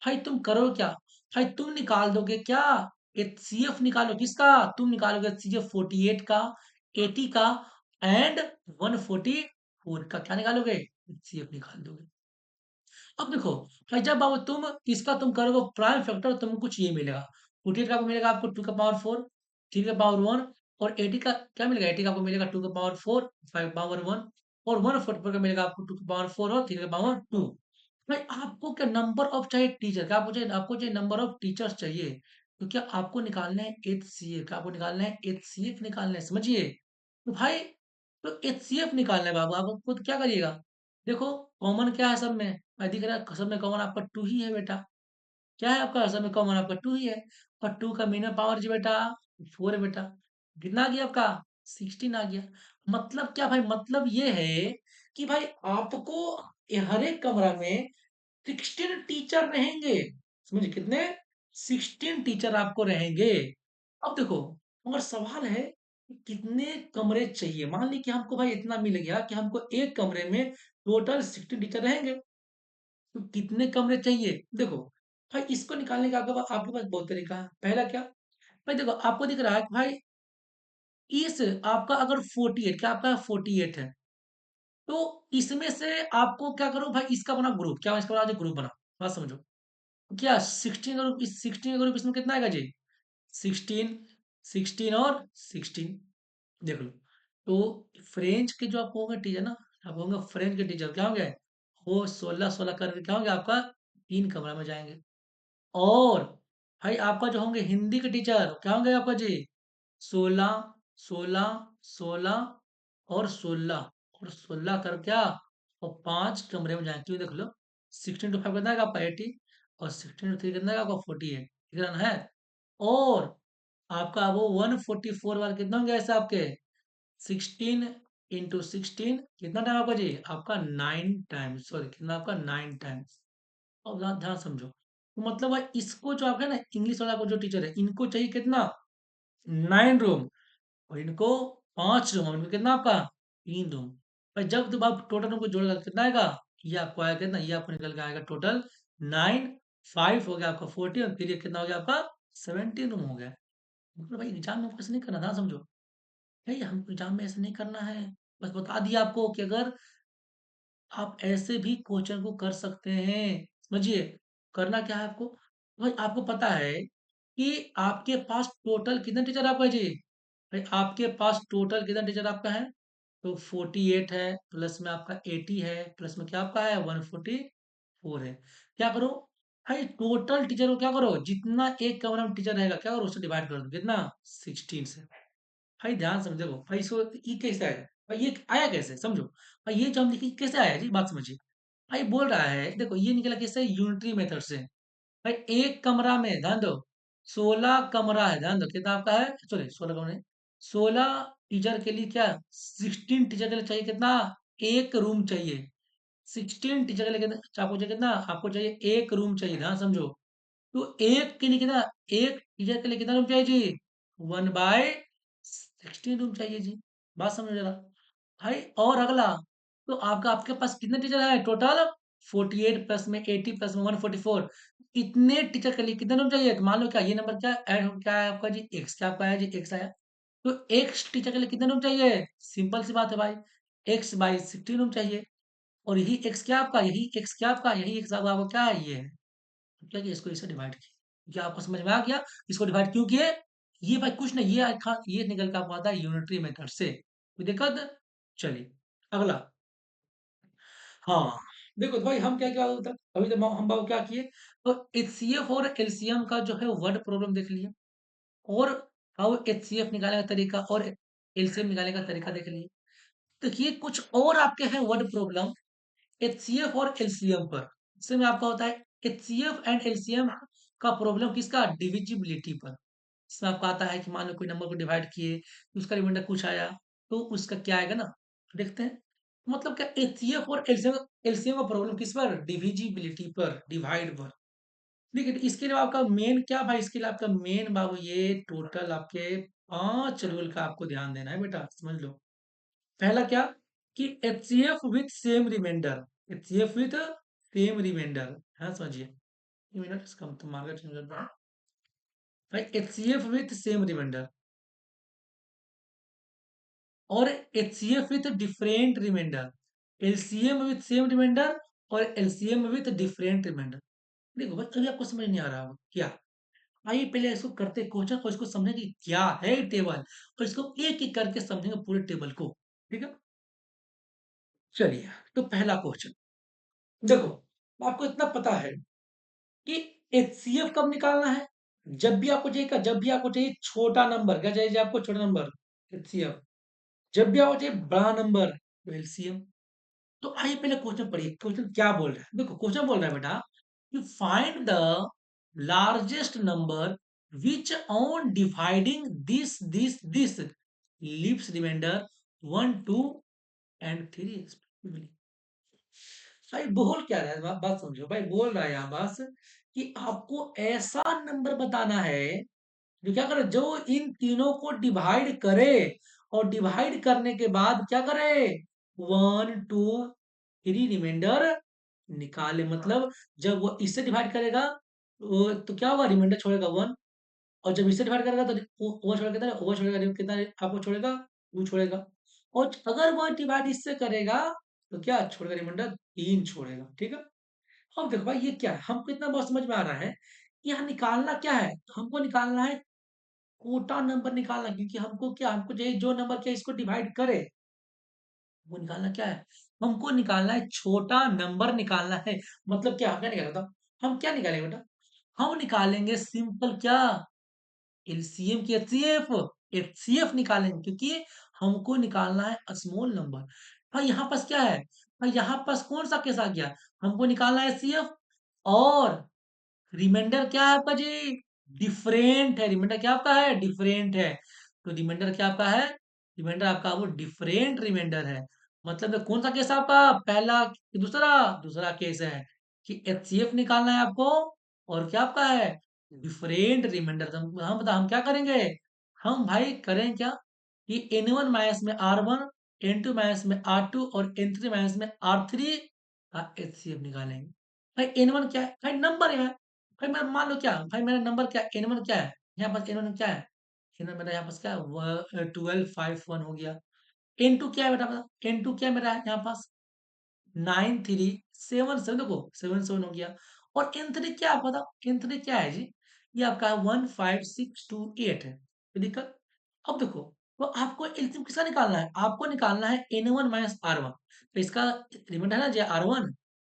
भाई तुम करो क्या? भाई तुम निकाल दोगे क्या? एचसीएफ निकालो किसका? तुम निकालोगे एचसीएफ 48 का, 80 का एंड 144 का। क्या निकालोगे? एचसीएफ निकाल दोगे। अब देखो भाई जब अब तुम करोगे प्राइम फैक्टर तुमको कुछ ये मिलेगा। 48 का आपको मिलेगा आपको 2 का पावर 4, 3 का पावर 1 और 80 का क्या मिलेगा? 80 का आपको मिलेगा 2 का पावर 4, 5 पावर 1 और 144 का मिलेगा आपको 2 का पावर 4 और 3 का पावर 2। भाई आपको क्या नंबर ऑफ चाहिए टीचर, क्या आपको चाहिए नंबर ऑफ टीचर्स चाहिए। तो क्या आपको निकालना है एचसीएफ, क्या आपको निकालना है एचसीएफ निकालना है, समझिए। तो भाई तो एचसीएफ निकालना है बाबू, आप खुद क्या करिएगा। देखो कॉमन क्या है सब में, मैं दिख रहा है सब में कॉमन आपका 2 ही है बेटा। क्या है आपका सब में कॉमन आपका 2 ही है। और 2 का मिनिमम पावर जी बेटा 4 है बेटा। कितना आ गया आपका? 16 आ गया। मतलब क्या भाई, मतलब ये है कि भाई आपको हर एक कमरा में 16 टीचर रहेंगे। समझिए कितने? 16 टीचर आपको रहेंगे। अब देखो मगर सवाल है कि कितने कमरे चाहिए। मान ली कि हमको भाई इतना मिल गया कि हमको एक कमरे में टोटल 16 टीचर रहेंगे। तो कितने कमरे चाहिए? देखो भाई इसको निकालने का आपके पास बहुत तरीका है। पहला क्या? भाई देखो आपको दिख रहा है कि भाई इस आपका अगर 48 क्या आपका 48 है तो इसमें से आपको क्या करो भाई, इसका बना ग्रुप, क्या इसका बना ग्रुप बना। बात समझो। क्या 16 और इस 16 का ग्रुप इसमें कितना आएगा जी? 16, 16 और 16। देख लो। तो फ्रेंच के जो आपको होंगे टीचर ना, आप होंगे फ्रेंच के टीचर क्या होंगे, वो 16-16 करके क्या होंगे आपका 3 कमरा में जाएंगे। और भाई आपका जो होंगे हिंदी के टीचर क्या होंगे आपका जी? 16, 16, 16 और 16 और 16 कर क्या और 5 कमरे में जाए, क्यों देख लो। 16 टू 5 कितना है आपका 80 और 16 टू 3 कितना है आपका 48, ठीक है ना है। और आपका वो 144 वाले कितना होंगे ऐसे आपके 16 इंटू 16 कितना टाइम आपका जी? आपका 9 टाइम्स, सॉरी कितना आपका 9 टाइम्स। अब ध्यान ध्यान समझो। तो मतलब भाई इसको जो आप है ना इंग्लिश वाला को जो टीचर है इनको चाहिए कितना? 9 रूम। और इनको 5 रूम, और इनको कितना आपका 3 रूम। भाई जब जब आप टोटल रूम को जोड़ेगा तो कितना आएगा? ये आपको आएगा कितना, ये आपको निकल के आएगा टोटल 9, 5 हो गया आपका 40 और फिर ये कितना हो गया आपका 17 रूम हो गया। मतलब भाई एग्जाम में ऐसे नहीं करना था, समझो। भाई हमको एग्जाम में ऐसे नहीं करना है। बस बता दिया आपको कि अगर आप ऐसे भी क्वेश्चन को कर सकते हैं। समझिए करना क्या है आपको। भाई आपको पता है कि आपके पास टोटल कितने टीचर आपका जी? भाई आपके पास टोटल कितना टीचर आपका है? तो 48 है प्लस में आपका 80 है प्लस में क्या आपका है 144 है। क्या करो भाई टोटल टीचर को क्या करो, जितना एक कमरा में टीचर रहेगा क्या करो उससे डिवाइड कर दो, कितना 16 से। भाई ध्यान समझो भाई इसको ये कैसे आया, भाई ये आया कैसे समझो। भाई ये जो हम लिखी कैसे आया जी, बात समझिए। भाई बोल रहा है देखो ये निकला किससे, यूनिटरी मेथड से। भाई एक कमरा में ध्यान दो, 16 कमरा है, ध्यान दो कितना आपका है, सॉरी 16 कमरे नहीं, 16 टीचर के लिए क्या, 16 टीचर के लिए चाहिए कितना, एक रूम चाहिए। 16 टीचर के लिए कितना आपको चाहिए, कितना आपको चाहिए, एक रूम चाहिए, ध्यान समझो। तो एक के लिए कितना, एक टीचर के लिए कितना रूम चाहिए जी, 1/16 रूम चाहिए जी। बात समझो जरा भाई। और अगला, तो आपका आपके पास कितने टीचर है टोटल, 48 प्लस में 80 प्लस में 144, इतने टीचर के लिए कितने रूम चाहिए, तो मान लो क्या ये नंबर क्या ऐड हो, क्या है आपका जी, एक्स, क्या आपका है जी, एक्स आया। तो एक्स टीचर के लिए कितने रूम चाहिए, सिंपल सी बात है भाई, x/16 रूम चाहिए। और यही एक्स क्या आपका, यही एक्स क्या आपका, यही एक्स आपका क्या है, ये है। क्या किया, इसको इसे डिवाइड किया, क्या आपको समझ में आ गया, इसको डिवाइड क्यों किए, ये भाई कुछ नहीं, ये निकल के आपको आता है यूनिटरी मेथड से, कोई दिक्कत। चलिए अगला। हाँ, देखो तो भाई हम क्या क्या होता है, अभी तो हम बाबू क्या किए, तो एचसीएफ और एलसीएम का जो है वर्ड प्रॉब्लम देख लिया, और हाउ एचसीएफ निकालने का तरीका और एलसीएम निकालने का तरीका देख लिए। देखिए कुछ और आपके हैं वर्ड प्रॉब्लम एचसीएफ और एलसीएम पर। इसमें आपका होता है एचसीएफ एंड एलसीएम का प्रॉब्लम किसका, डिविजिबिलिटी पर। इसमें आपका आता है कि मान लो कोई नंबर को डिवाइड किए, उसका रिमाइंडर कुछ आया, तो उसका क्या आएगा ना, देखते हैं। मतलब क्या, एचसीएफ और एलसीएम, एलसीएम का प्रॉब्लम किस पर, डिविजिबिलिटी पर, डिवाइड पर। देखिए तो इसके लिए आपका मेन क्या भाई, इसके लिए आपका मेन बाबू ये टोटल आपके 5 रूल का आपको ध्यान देना है बेटा, समझ लो। पहला क्या, कि HCF with same remainder, HCF with same remainder, हाँ समझिए, रिमाइंडर इसका मतलब मार्कर चेंज करता है भाई, एचसीएफ विथ सेम रिमाइंडर, और HCF with different remainder, LCM with same remainder, और एलसीएम विथ डिफरेंट रिमाइंडर। देखो भाई अभी आपको समझ नहीं आ रहा होगा क्या, आइए पहले इसको करते क्वेश्चन को, इसको समझे कि क्या है टेबल, और इसको एक एक करके समझेंगे पूरे टेबल को, ठीक है। चलिए, तो पहला क्वेश्चन देखो, आपको इतना पता है कि एचसीएफ कब निकालना है, जब भी आपको चाहिए, जब भी आपको चाहिए छोटा नंबर, क्या चाहिए आपको, छोटा नंबर, एचसीएफ। जब भी आपको चाहिए बड़ा नंबर, तो एलसीएम। तो आइए पहले क्वेश्चन पढ़िए, क्वेश्चन क्या बोल रहा है, देखो क्वेश्चन बोल रहा है बेटा कि find the largest number which on dividing this leaves remainder 1, 2 and 3 respectively। भाई बोल क्या रहा है, बात समझो भाई, बोल रहा है यहाँ बस कि आपको ऐसा नंबर बताना है जो क्या करे, जो इन तीनों को डिवाइड करे, और डिवाइड करने के बाद क्या करे, 1, 2, 3 रिमाइंडर निकाले। मतलब जब वो इससे डिवाइड करेगा तो क्या होगा, रिमाइंडर छोड़ेगा 1, और जब इससे डिवाइड करेगा तो वो छोड़ेगा कितना, वो छोड़ेगा कितना, आपको छोड़ेगा 2 छोड़ेगा। और अगर वो डिवाइड इससे करेगा तो क्या छोड़ेगा, रिमाइंडर 3 छोड़ेगा, ठीक है। अब देखो भाई ये क्या है, हमको इतना बहुत समझ में आ रहा है कि यहाँ निकालना क्या है, हमको निकालना है कोटा नंबर निकालना, क्योंकि हमको क्या, हमको चाहिए जो नंबर क्या इसको डिवाइड करे, वो निकालना क्या है, हमको निकालना है छोटा नंबर निकालना है। मतलब क्या, क्या निकालना था, हम क्या निकालेंगे बेटा, हम निकालेंगे सिंपल क्या, एलसीएम की एचसीएफ, एचसीएफ निकालेंगे, क्योंकि हमको निकालना है स्मॉल नंबर। भाई यहाँ पास क्या है, भाई यहाँ पास कौन सा केस आ गया, हमको निकालना है एचसीएफ, और रिमाइंडर क्या है आपका जी, डिफरेंट है, रिमाइंडर क्या आपका है, डिफरेंट है। तो रिमाइंडर क्या आपका है, रिमाइंडर आपका वो डिफरेंट रिमाइंडर है। मतलब ये कौन सा केस है आपका, पहला कि दूसरा, दूसरा केस है कि एचसीएफ निकालना है आपको, और क्या आपका है, डिफरेंट रिमाइंडर। हम बता, हम क्या करेंगे, हम भाई करें क्या, कि N1 माइनस में R1, N2 माइनस में R2 और N3 माइनस में R3 का एचसीएफ निकालेंगे। भाई N1 क्या है, भाई नंबर है भाई, मैं मान लो क्या, भाई मेरा नंबर क्या है, N1 क्या है, यहाँ पास N1 क्या है, N1 मेरा यहाँ पास क्या है, 1251 हो गया। N2 क्या है बेटा, N2 क्या है मेरा यहाँ पास, 9377, देखो 77 हो गया। और N3 क्या है पता, N3 क्या है जी, ये आपका 15628 है, कोई दिक्कत। अब देखो, तो आपको एलसीएम किसका निकालना है, आपको निकालना है N1 माइनस R1, तो इसका रिमाइंडर है ना जी R1,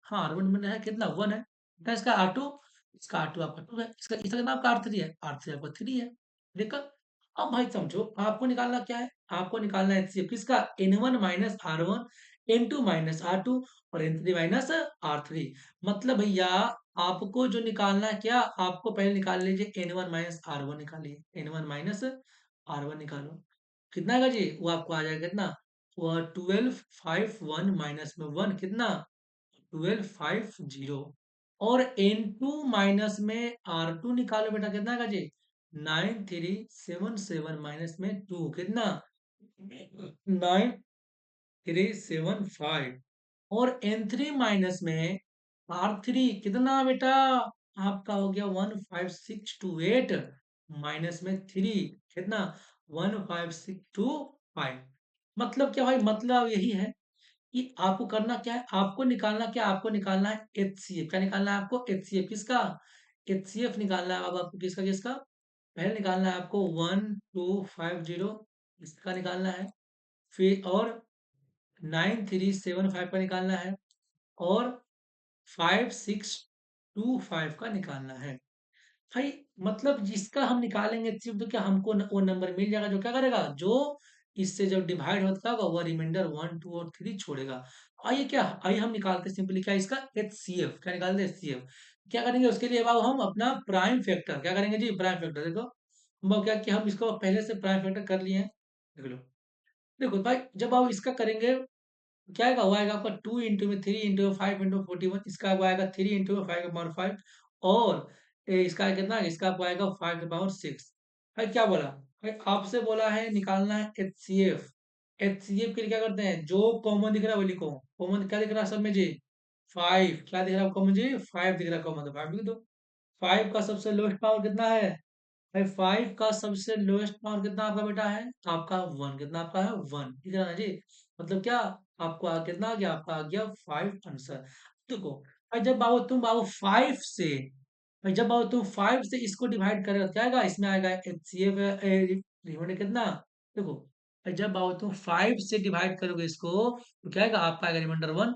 हाँ R1 रिमाइंडर है कितना 1 है, क्या इसका R2, इसका R2 आपका 2 है, इसका इसका कितना आपका R3 है, R3 आपका 3 है, दिक्कत। अब भाई समझो आपको निकालना क्या है, आपको निकालना है एचसीएफ किसका, N1 minus R1, N two minus are two और N three minus R three. मतलब भैया आपको जो निकालना है क्या, आपको पहले निकाल लीजिए N one minus are one निकालिए, N one minus are one निकालो, कितना आएगा जी, वो आपको आ जाएगा कितना, वो 12 5 1 माइनस में 1 कितना 12 5 0। और एन टू माइनस में आर टू निकालो बेटा, कितना आएगा जी 9 3 7 7 माइनस में 2 कितना 9 3 7 5। और एन थ्री माइनस में आर थ्री कितना बेटा, आपका हो गया 15628 माइनस में 3 कितना 15625। मतलब क्या भाई, मतलब यही है कि आपको करना क्या है, आपको निकालना क्या, आपको निकालना है एचसीएफ। क्या निकालना है आपको, एचसीएफ किसका, एचसीएफ निकालना है। अब आपको किसका किसका, पहले निकालना है आपको 1250 इसका निकालना है, फिर और 9375 का निकालना है, और 5625 का निकालना है। भाई मतलब जिसका हम निकालेंगे सिर्फ, तो क्या हमको वो नंबर मिल जाएगा जो क्या करेगा, जो इससे जब डिवाइड होता होगा वह रिमाइंडर वन टू और थ्री छोड़ेगा। आइए क्या, आइए हम निकालते सिंपली क्या इसका एच सी एफ, क्या निकालते हैं एच सी एफ। क्या करेंगे उसके लिए, अब हम अपना प्राइम फैक्टर क्या करेंगे जी, प्राइम फैक्टर देखो, हम अब क्या कि हम इसको पहले से प्राइम फैक्टर कर लिए हैं, देख लो। देखो भाई जब आप इसका करेंगे क्या आएगा, वो आएगा आपका 2 इंटू में 3 इंटू 5 इंटू 41, इसका वो आएगा 3 इंटू 5 का पावर 5, और इसका कितना, इसका आपको आएगा 5 का पावर 6। भाई क्या बोला, भाई आपसे बोला है निकालना है H C F. H C F के लिए क्या करते हैं, जो कॉमन दिख रहा है वो लिखो, कॉमन क्या दिख रहा है सब में जी 5, क्या दिख रहा है कॉमन जी 5 दिख रहा है कॉमन, तो 5 लिख दो। 5 का सबसे लोएस्ट पावर कितना है, भाई 5 का सबसे लोएस्ट पावर कितना आपका बेटा है, आपका 1, कितना आपका है 1, ठीक है ना जी। मतलब क्या, आपको कितना आ गया, आपका आ गया 5 आंसर। देखो भाई जब बाबू तुम बाबू 5 से, भाई जब बाबू तुम 5 से इसको डिवाइड करेगा तो क्या आएगा, इसमें आएगा एचसीएफ रिमाइंडर कितना, देखो भाई जब बाबू तुम 5 से डिवाइड करोगे इसको तो क्या आएगा, आपका आएगा रिमाइंडर 1,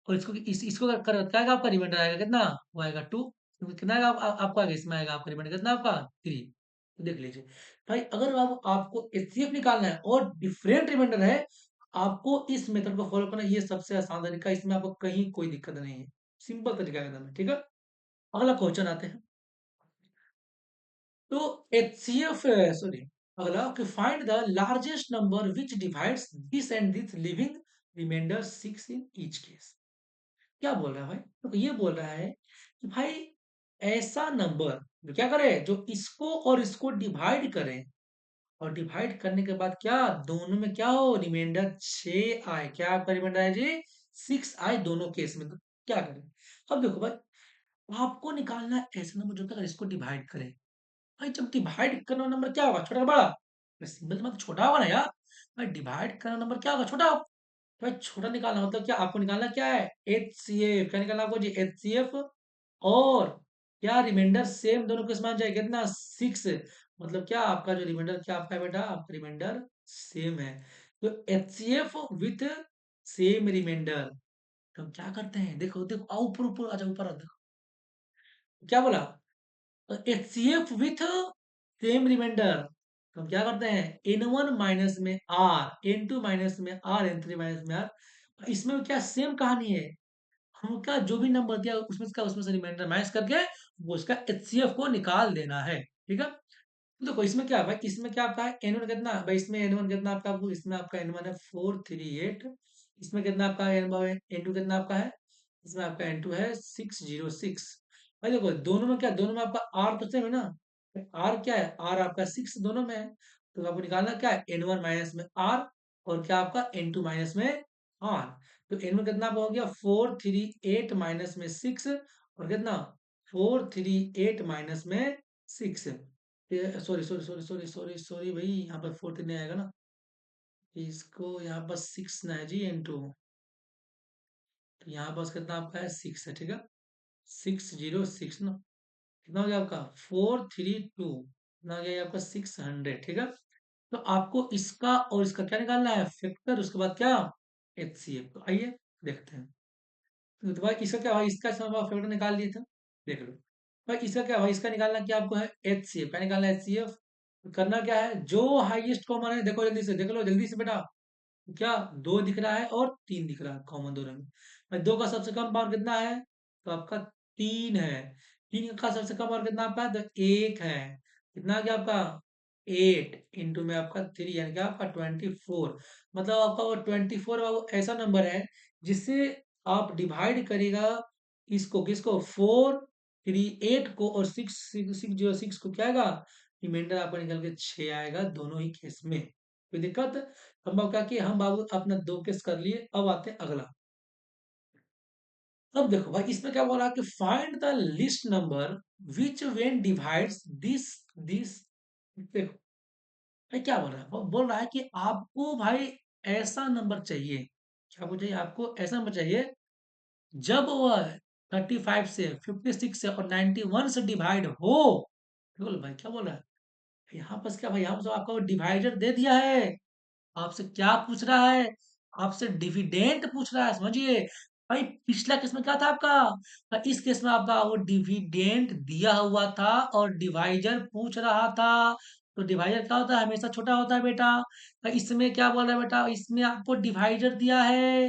और इसको करोगे तो क्या आएगा, आपका रिमाइंडर आएगा कितना, वो आएगा 2, कितना आएगा आपको आएगा, इसमें आएगा आपका रिमाइंडर कितना आपका 3। देख लीजिए भाई, अगर अब आपको एचसीएफ निकालना है और डिफरेंट रिमाइंडर है, आपको इस मेथड को फॉलो करना, ये सबसे आसान तरीका है, इसमें आपको कहीं कोई दिक्कत नहीं है, सिंपल तरीका है एकदम, ठीक है। अगला क्वेश्चन आते हैं, तो एचसीएफ सॉरी, अगला कि find the largest number which divides this and this leaving remainder 6 in each case. क्या बोल रहा है भाई, तो ये बोल रहा है कि भाई ऐसा नंबर जो क्या करे, जो इसको और इसको डिवाइड करे, और डिवाइड करने के बाद क्या दोनों में क्या हो, रिमाइंडर 6 आए, क्या आपका रिमाइंडर है जी 6 आए दोनों केस में, तो क्या करें। अब देखो भाई, आपको निकालना है ऐसा नंबर जो अगर इसको डिवाइड करे। भाई जब डिवाइड करना नंबर क्या होगा, छोटा या बड़ा, सिंबल मतलब छोटा होगा ना यार। भाई डिवाइड करना नंबर क्या होगा, छोटा होगा। भाई छोटा निकालना मतलब क्या, आपको निकालना क्या है एच सी एफ, क्या निकालना आपको जी एच सी एफ, और क्या रिमाइंडर सेम दोनों के समान जाए कितना 6। मतलब क्या आपका जो रिमाइंडर क्या आपका है बेटा, आपका रिमाइंडर सेम है। तो H C F with same remainder, तो हम क्या करते हैं, देखो देखो आओ ऊपर ऊपर आ जाओ, ऊपर आ देखो क्या बोला, एचसीएफ विथ सेम रिमाइंडर, तो हम क्या करते हैं एन वन माइनस में आर, एन टू माइनस में आर, एन थ्री माइनस में आर। इसमें क्या सेम कहानी है, हम क्या जो भी नंबर दिया उसमें से रिमाइंडर माइनस करके वो उसका एचसीएफ को निकाल देना है, ठीक है। तो देखो इसमें क्या है भाई, इसमें क्या आपका है एन वन कितना, भाई इसमें एन वन कितना आपका, इसमें आपका एन वन है 438, इसमें कितना आपका एन टू कितना आपका है, इसमें आपका एन टू है 606। भाई देखो दोनों में क्या, दोनों में आपका आर तो सेम है ना, आर क्या है, आर आपका 6 दोनों में है, तो आपको निकालना क्या है एन वन माइनस में आर, और क्या आपका एन टू माइनस में आर। तो एन वन कितना आपका हो गया 438 माइनस में 6, और कितना 438 माइनस में 6, sorry sorry sorry sorry sorry sorry भाई, यहाँ पर 4 नहीं आएगा ना, इसको यहाँ पर 6 ना है जी इंटू, तो यहाँ पर कितना आपका है 6 है, ठीक है 606 ना, कितना हो गया आपका 432, कितना हो गया ये आपका 600, ठीक है। तो आपको इसका और इसका क्या निकालना है फैक्टर, उसके बाद क्या एचसीएफ, तो आइए देखते हैं। तो भाई इसका क्या भाई, इसका फैक्टर निकाल लिए थे, देख लो। भाई इसका क्या भाई, इसका निकालना क्या आपको है एचसीएफ, क्या निकालना है एचसीएफ, करना क्या है जो हाईएस्ट कॉमन है, देखो जल्दी से देख लो जल्दी से बेटा, क्या 2 दिख रहा है और 3 दिख रहा है कॉमन दोनों में। भाई 2 का सबसे कम पावर कितना है? तो आपका 3 है। 3 का सबसे कम पावर कितना आपका? तो 1 है। कितना आ गया आपका? 8 इंटू में आपका 3 यानी कि आपका 24। मतलब आपका वो 24 वो ऐसा नंबर है जिससे आप डिवाइड करेगा इसको किसको? 4 3 8 को और 6 606 को क्या आएगा? रिमाइंडर आपका निकल के 6 आएगा दोनों ही केस में। कोई दिक्कत? हम बाबू क्या किए? हम बाबू अपना 2 केस कर लिए। अब आते हैं अगला। अब देखो भाई इसमें क्या बोल रहा है कि find the least number which when divides this देखो भाई क्या बोल रहा है? वो बोल रहा है कि आपको भाई ऐसा नंबर चाहिए। क्या आपको चाहिए? आपको ऐसा नंबर चाहिए जब वह 35 से 56 से और 91 से डिवाइड हो। बोल भाई क्या बोल रहा है? यहाँ पर क्या भाई? यहाँ पर तो आपको डिवाइडर दे दिया है। आपसे क्या पूछ रहा है? आपसे डिविडेंड पूछ रहा है, समझिए। भाई पिछला केस में क्या था आपका? इस केस में आपका वो डिविडेंड दिया हुआ था और डिवाइजर पूछ रहा था। तो डिवाइजर क्या होता है? हमेशा छोटा होता है बेटा। इसमें क्या बोल रहा है बेटा? इसमें आपको डिवाइजर दिया है।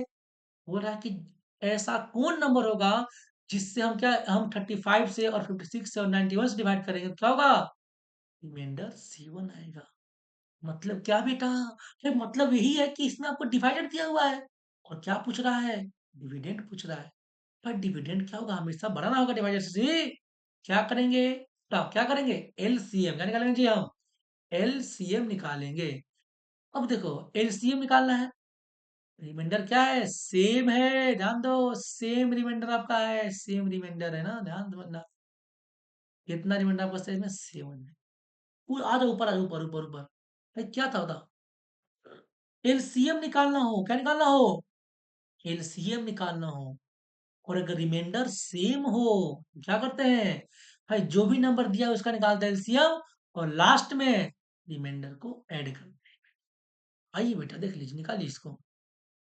बोल रहा है कि ऐसा कौन नंबर होगा जिससे हम 35 से और 56 से और 91 से डिवाइड करेंगे तो क्या होगा? रिमाइंडर 7 आएगा। मतलब क्या बेटा? ये मतलब यही है कि इसमें आपको डिवाइडेड दिया हुआ है और क्या पूछ रहा है? डिविडेंड पूछ रहा है। पर डिविडेंड क्या होगा? हमेशा बड़ा ना होगा डिवाइडेड से। क्या करेंगे? तो आप क्या करेंगे? एलसीएम क्या निकालेंगे जी हम? एलसीएम निकालेंगे। अब देखो एलसीएम निकालना है। रिमाइंडर क्या है? सेम है, ध्यान दो। सेम रिमाइंडर आपका है, सेम रिमाइंडर है ना, ध्यान दो वरना। कितना रिमाइंडर आपका सेम है? 7 है। आ जाओ ऊपर, आ जाओ ऊपर ऊपर ऊपर। भाई क्या था बताओ? एलसीएम निकालना हो, क्या निकालना हो? एलसीएम निकालना हो। और अगर रिमाइंडर सेम हो तो क्या करते हैं? भाई जो भी नंबर दिया है उसका निकालते हैं एलसीएम और लास्ट में रिमाइंडर को ऐड करते हैं। आइए बेटा देख लीजिए, निकालिए इसको।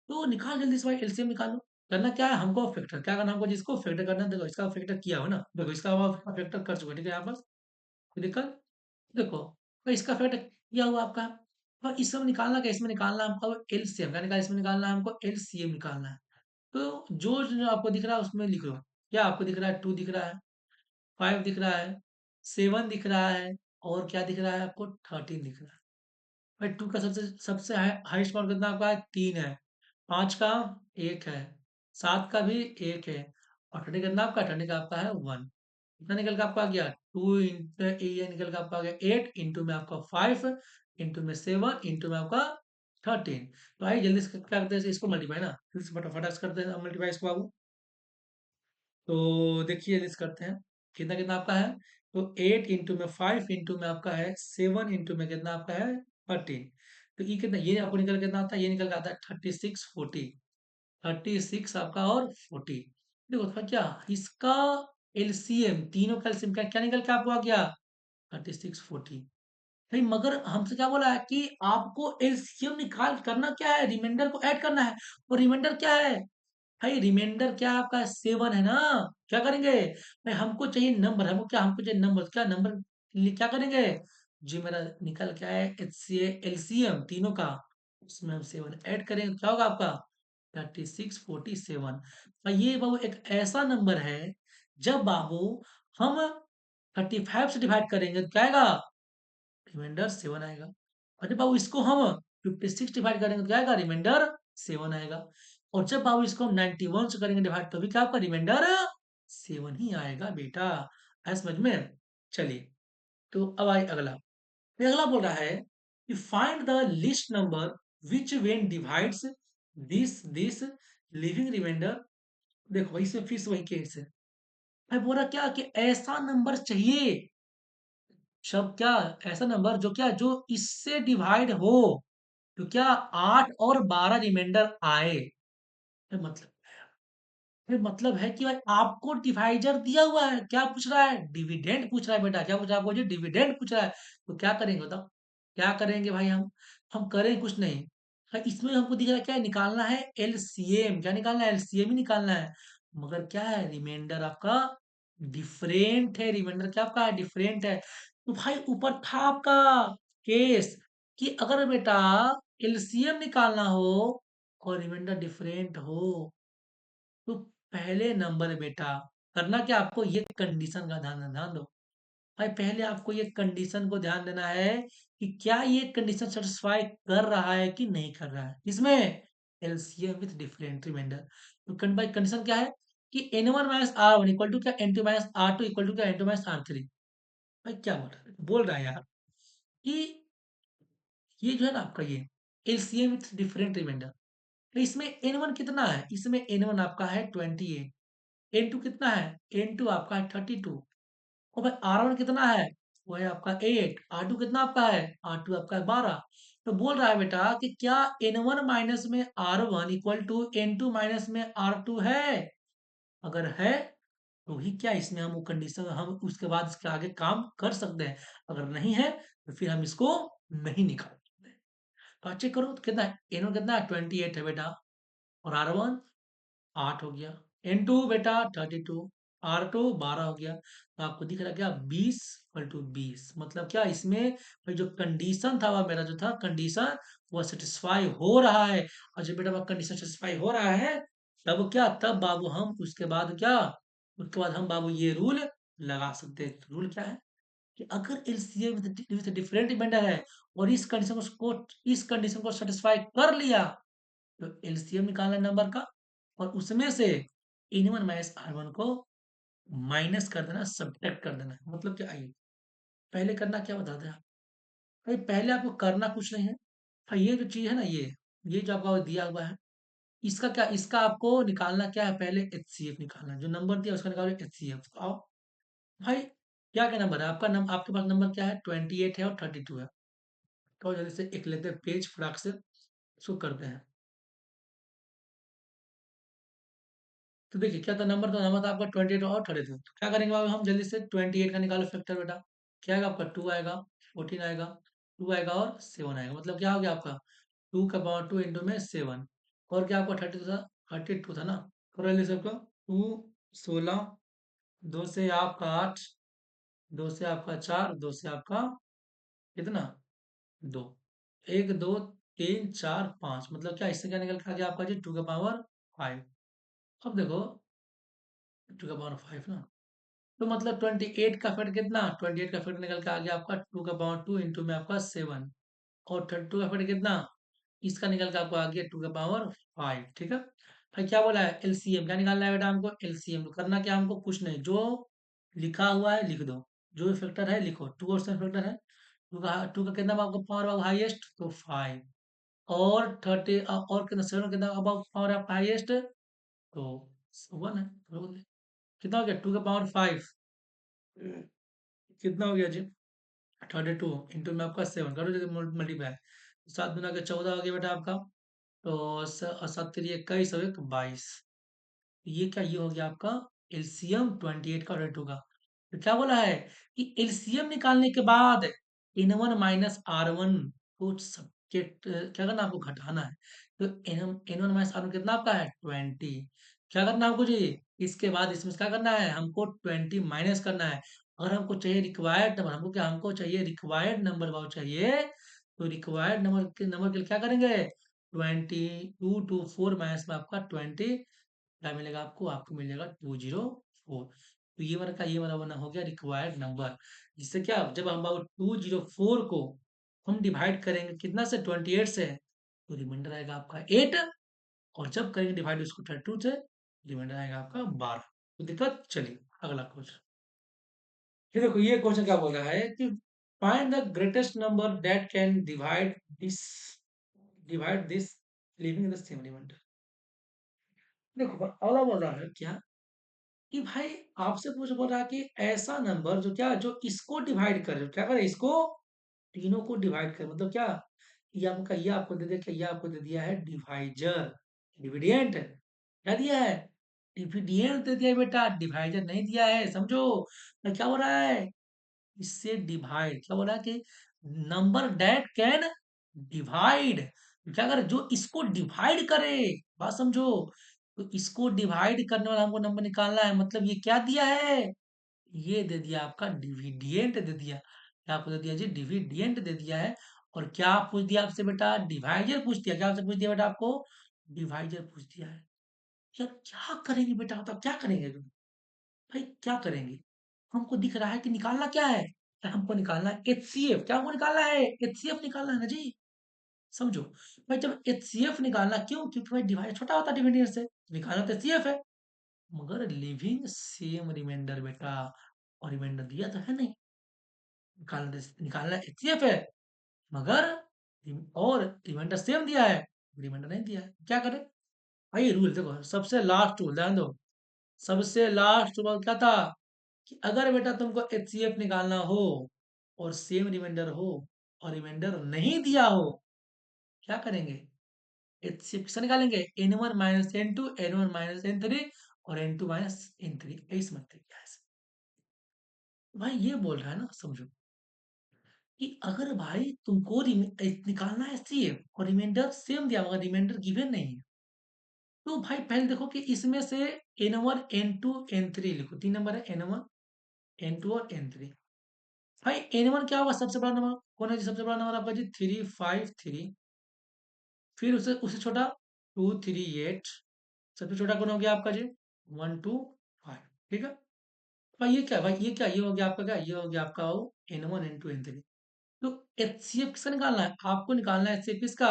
तो निकाल जल्दी से भाई, एलसीएम निकालो। करना क्या है हमको? फैक्टर क्या करना हमको? जिसको फैक्टर करना है देखो, इसका फैक्टर किया हो ना, देखो इसका फैक्टर कर चुका है, ठीक है। यहाँ पर कोई दिक्कत? देखो भाई इसका फैक्टर किया हुआ आपका। और इसमें निकालना क्या? इसमें निकालना है हमको एलसीएम। क्या निकालना? इसमें निकालना है हमको एलसीएम निकालना है। तो जो आपको दिख रहा है उसमें लिख लो। क्या आपको दिख रहा है? 2 दिख रहा है, 5 दिख रहा है, 7 दिख रहा है और क्या दिख रहा है आपको? 13 दिख रहा है। भाई 2 का सबसे सबसे हाईएस्ट पावर कितना आपका है? 3 है। 5 का 1 है, 7 का भी 1 है और 30 कितना आपका? 30 का आपका है 1। कितना निकल के आपका आ गया? 2 इंटू ये निकल के आपका आ गया 8 इंटू में आपका 5 इंटू में 7 इंटू में आपका 13। तो आइए जल्दी से क्या करते हैं इसको मल्टीप्लाई ना, फिर से फटाफट से करते हैं मल्टीप्लाई इसको बाबू। तो देखिए जल्दी से करते हैं। कितना कितना आपका है? तो 8 इंटू में 5 इंटू में आपका है 7 इंटू में कितना आपका है? 13। तो ये कितना, ये आपको निकल के कितना आता है? ये निकल के आता है 36 40। 36 आपका और 40। देखो था क्या इसका एलसीएम, तीनों का एलसीएम क्या क्या निकल के आपको आ गया? 36 40। भाई मगर हमसे क्या बोला है कि आपको एलसीएम निकाल करना क्या है? रिमाइंडर को ऐड करना है। और रिमाइंडर क्या है? भाई रिमाइंडर क्या आपका? 7 है ना। क्या करेंगे? भाई हमको चाहिए नंबर, हमको क्या? हमको चाहिए नंबर। क्या नंबर? क्या करेंगे? जो मेरा निकल के आया एलसीएम तीनों का, उसमें हम 7 ऐड करेंगे तो क्या होगा आपका? 36 47। और ये बाबू एक ऐसा नंबर है जब बाबू हम 35 से डिवाइड करेंगे तो क्या आएगा? रिमाइंडर 7 आएगा। और जब बाबू इसको हम 56 डिवाइड करेंगे तो क्या आएगा? रिमाइंडर 7 आएगा। और जब बाबू इसको हम 91 से करेंगे डिवाइड तो भी क्या आपका? रिमाइंडर 7 ही आएगा बेटा। है समझ में? चलिए तो अब आए अगला। फिर अगला बोल रहा है कि find the least number which when divides this leaving remainder. देखो इसमें फिर से वही केस है। भाई बोल रहा क्या कि ऐसा नंबर चाहिए, सब क्या? ऐसा नंबर जो क्या जो इससे डिवाइड हो, तो क्या 8 और 12 रिमाइंडर आए। फिर मतलब फिर मतलब है कि भाई आपको डिवाइजर दिया हुआ है। क्या पूछ रहा है? डिविडेंड पूछ रहा है बेटा। क्या पूछ रहा है आपको? जी डिविडेंड पूछ रहा है। तो क्या करेंगे बताओ? क्या करेंगे भाई? हम करें कुछ नहीं। हाँ, इसमें हमको दिख रहा है क्या है? निकालना है एलसीएम। क्या निकालना है? एलसीएम ही निकालना है। मगर क्या है? रिमाइंडर आपका डिफरेंट है। रिमाइंडर क्या आपका है? डिफरेंट है। तो भाई ऊपर था आपका केस कि अगर बेटा एलसीएम निकालना हो और रिमाइंडर डिफरेंट हो तो पहले नंबर बेटा करना क्या आपको ये कंडीशन का ध्यान ध्यान दो। भाई पहले आपको ये कंडीशन को ध्यान देना है कि क्या ये कंडीशन सेटिस्फाई कर रहा है कि नहीं कर रहा है। इसमें एलसीएम विथ डिफरेंट रिमाइंडर तो भाई कंडीशन क्या है कि n1 minus are one equal to क्या n2 minus are two equal to क्या n2 माइनस आर थ्री। भाई क्या बोल रहा है यार कि ये जो है ना आपका ये एलसीएम विथ डिफरेंट रिमाइंडर तो इसमें n1 कितना है, इसमें n1 आपका है 28, n2 कितना है, n2 आपका है 32 और भाई R1 कितना है, वो है आपका 8, R2 कितना आपका है, R2 आपका है 12। तो बोल रहा है बेटा कि क्या n1 माइनस में R1 equal to n2 minus में R2 है। अगर है तो ही क्या इसमें हम वो कंडीशन हम उसके बाद इसके आगे काम कर सकते हैं। अगर नहीं है तो फिर हम इसको नहीं निकाल सकते। तो चेक करो तो कितना है, n1 कितना है 28 है बेटा और R1 8 हो गया, N2 बेटा 32, R2 12 हो गया। तो आपको दिख रहा है क्या 20 इक्वल टू 20 मतलब क्या इसमें भाई जो कंडीशन था वह मेरा जो था कंडीशन वो सेटिस्फाई हो रहा है। और जब बेटा वह कंडीशन सेटिस्फाई हो रहा है तब क्या, तब बाबू हम उसके बाद क्या, उसके बाद हम बाबू ये रूल लगा सकते हैं। रूल क्या है कि अगर एलसीएम विद डिफरेंट रिमाइंडर है और इस कंडीशन को सेटिस्फाई कर लिया तो एलसीएम निकालना है नंबर का और उसमें से n one minus are one को माइनस कर देना, सब्ट्रैक्ट कर देना। मतलब क्या, आइए पहले करना क्या बता दें आप। भाई पहले आपको करना कुछ नहीं है। भाई ये जो चीज है ना ये जो आपका दिया हुआ है इसका क्या, इसका आपको निकालना क्या है, पहले एचसीएफ निकालना है। जो नंबर दिया उसका निकालो एचसीएफ। आओ भाई क्या क्या नंबर है आपका, आपके पास नंबर क्या है 28 है और 32 है। तो जल्दी से एक लेते हैं पेज फटाक से इसको करते हैं। तो देखिए क्या था नंबर, तो नंबर था आपका 28 और 32। तो क्या करेंगे अब हम जल्दी से 28 का निकालो फैक्टर बेटा। क्या आएगा आपका 2 आएगा, 14 आएगा, 2 आएगा और 7 आएगा। मतलब क्या हो गया आपका 2 का पावर 2 इंटू में 7 और क्या आपका 32 था, 32 था ना। करो जल्दी से आपका 2 16, 2 से आपका 8, 2 से आपका 4, 2 से आपका कितना 2, 1 2 3 4 5। मतलब क्या इससे क्या निकल के आ गया आपका जी 2 का पावर 5। अब देखो 2 का पावर 5 ना, तो मतलब 28 का फैक्टर कितना, 28 का फैक्टर निकल के आ गया आपका 2 का पावर 2 इंटू में आपका 7 और 32 का फैक्टर कितना, इसका निकल के आपको आ गया 2 का पावर 5। ठीक है भाई क्या बोला है एलसीएम क्या निकालना है बेटा हमको, एलसीएम करना क्या हमको कुछ नहीं, जो लिखा हुआ है लिख दो, जो फैक्टर है लिखो। 2 और 7 फैक्टर है, 2 का कितना आपका पावर ऑफ हाईएस्ट तो 5 और 30 और कितना 7 कितना अब पावर ऑफ हाईएस्ट तो 1 है। तो कितना हो गया 2 का पावर 5 कितना हो गया जी 32 इंटू में आपका 7 करो जैसे मल्टीप्लाई, 7 गुना के 14 हो गया बेटा आपका। तो 7 3 21 और 1 22। ये क्या, ये हो गया आपका एलसीएम 28 का और 2 का। तो क्या बोला है कि एलसीएम निकालने के बाद n1 माइनस R1 को सब्जेक्ट क्या करना आपको घटाना है। तो n1 माइनस R1 कितना आपका है 20। क्या करना है आपको जी, इसके बाद इसमें क्या करना है हमको 20 माइनस करना है। अगर हमको चाहिए रिक्वायर्ड नंबर, हमको क्या हमको चाहिए रिक्वायर्ड नंबर भाव चाहिए। तो रिक्वायर्ड नंबर के लिए क्या करेंगे 22 टू 4 माइनस में आपका 20 क्या मिलेगा आपको, आपको मिल जाएगा 204। तो ये वाला बना हो गया रिक्वायर्ड नंबर। जिससे क्या जब हम 204 को हम डिवाइड करेंगे कितना से 28 से तो रिमाइंडर आएगा आपका 8 और जब करेंगे डिवाइड उसको 32 से रिमाइंडर आएगा आपका 12। तो दिक्कत चलिए अगला क्वेश्चन। ये देखो ये क्वेश्चन क्या बोल रहा है कि find the greatest number that can divide this leaving in the same remainder. देखो अगला बोल रहा है क्या कि भाई आपसे पूछ बोल रहा है कि ऐसा नंबर जो क्या जो इसको डिवाइड करे, क्या करे इसको तीनों को डिवाइड करे। मतलब क्या ये आपको दे दिया, क्या ये आपको दे दिया है डिवाइजर डिविडेंट क्या दिया है डिविडेंट दे दिया है बेटा, डिवाइजर नहीं दिया है समझो। तो क्या हो रहा है इससे डिवाइड, क्या बोला कि नंबर दैट कैन डिवाइड, क्या करे जो इसको डिवाइड करे। बात समझो, तो इसको डिवाइड करने वाला हमको नंबर निकालना है। मतलब ये क्या दिया है, ये दे दिया आपका डिविडेंट दे दिया। क्या आपको दे दिया जी डिविडेंट दे दिया है। और क्या पूछ दिया आपसे बेटा? डिवाइजर पूछ दिया। क्या आपसे पूछ दिया बेटा आपको? डिवाइजर पूछ दिया है। यार क्या करेंगे बेटा? बताओ क्या करेंगे तुम? भाई क्या करेंगे? हमको दिख रहा है कि निकालना क्या है? हमको निकालना है एचसीएफ। क्या हमको निकालना है? एचसीएफ निकालना है ना जी। समझो। भाई जब एचसीएफ निकालना, क्यों? क्योंकि भाई डिवाइड छोटा होता है डिविडेंड से। निकालना तो एचसीएफ है। मगर लिविंग सेम रिमाइंडर बेटा, और रिमाइंडर दिया तो है नहीं। निकालना एचसीएफ है, मगर और रिमाइंडर सेम दिया है, रिमाइंडर नहीं दिया है। क्या करें? भाई रूल देखो, सबसे लास्ट रूल ध्यान दो। सबसे लास्ट रूल क्या था? कि अगर बेटा तुमको एचसीएफ निकालना हो और सेम रिमाइंडर हो और रिमाइंडर नहीं दिया हो, क्या करेंगे? एचसीएफ किससे निकालेंगे? n1 minus n2, n1 minus n3 और n2 माइनस n3। ऐसे मत क्या है? भाई ये बोल रहा है ना, समझो कि अगर भाई तुमको निकालना है एचसीएफ और रिमाइंडर सेम दिया होगा, रिमाइंडर गिवन नहीं है, तो भाई पहले देखो कि इसमें से n1 n2 n3 लिखो। 3 नंबर है n1 n2 और n3। भाई n1 क्या होगा? सबसे बड़ा नंबर कौन है जी? सबसे बड़ा नंबर आपका जी 353। फिर उससे उससे छोटा 238। सबसे छोटा कौन हो गया आपका जी? 125। ठीक है। भाई ये क्या है? भाई ये क्या? ये हो गया आपका क्या? ये हो गया आपका वो n1 n2 n3। तो एचसीएफ किसका निकालना है? आपको निकालना है एचसीएफ किसका?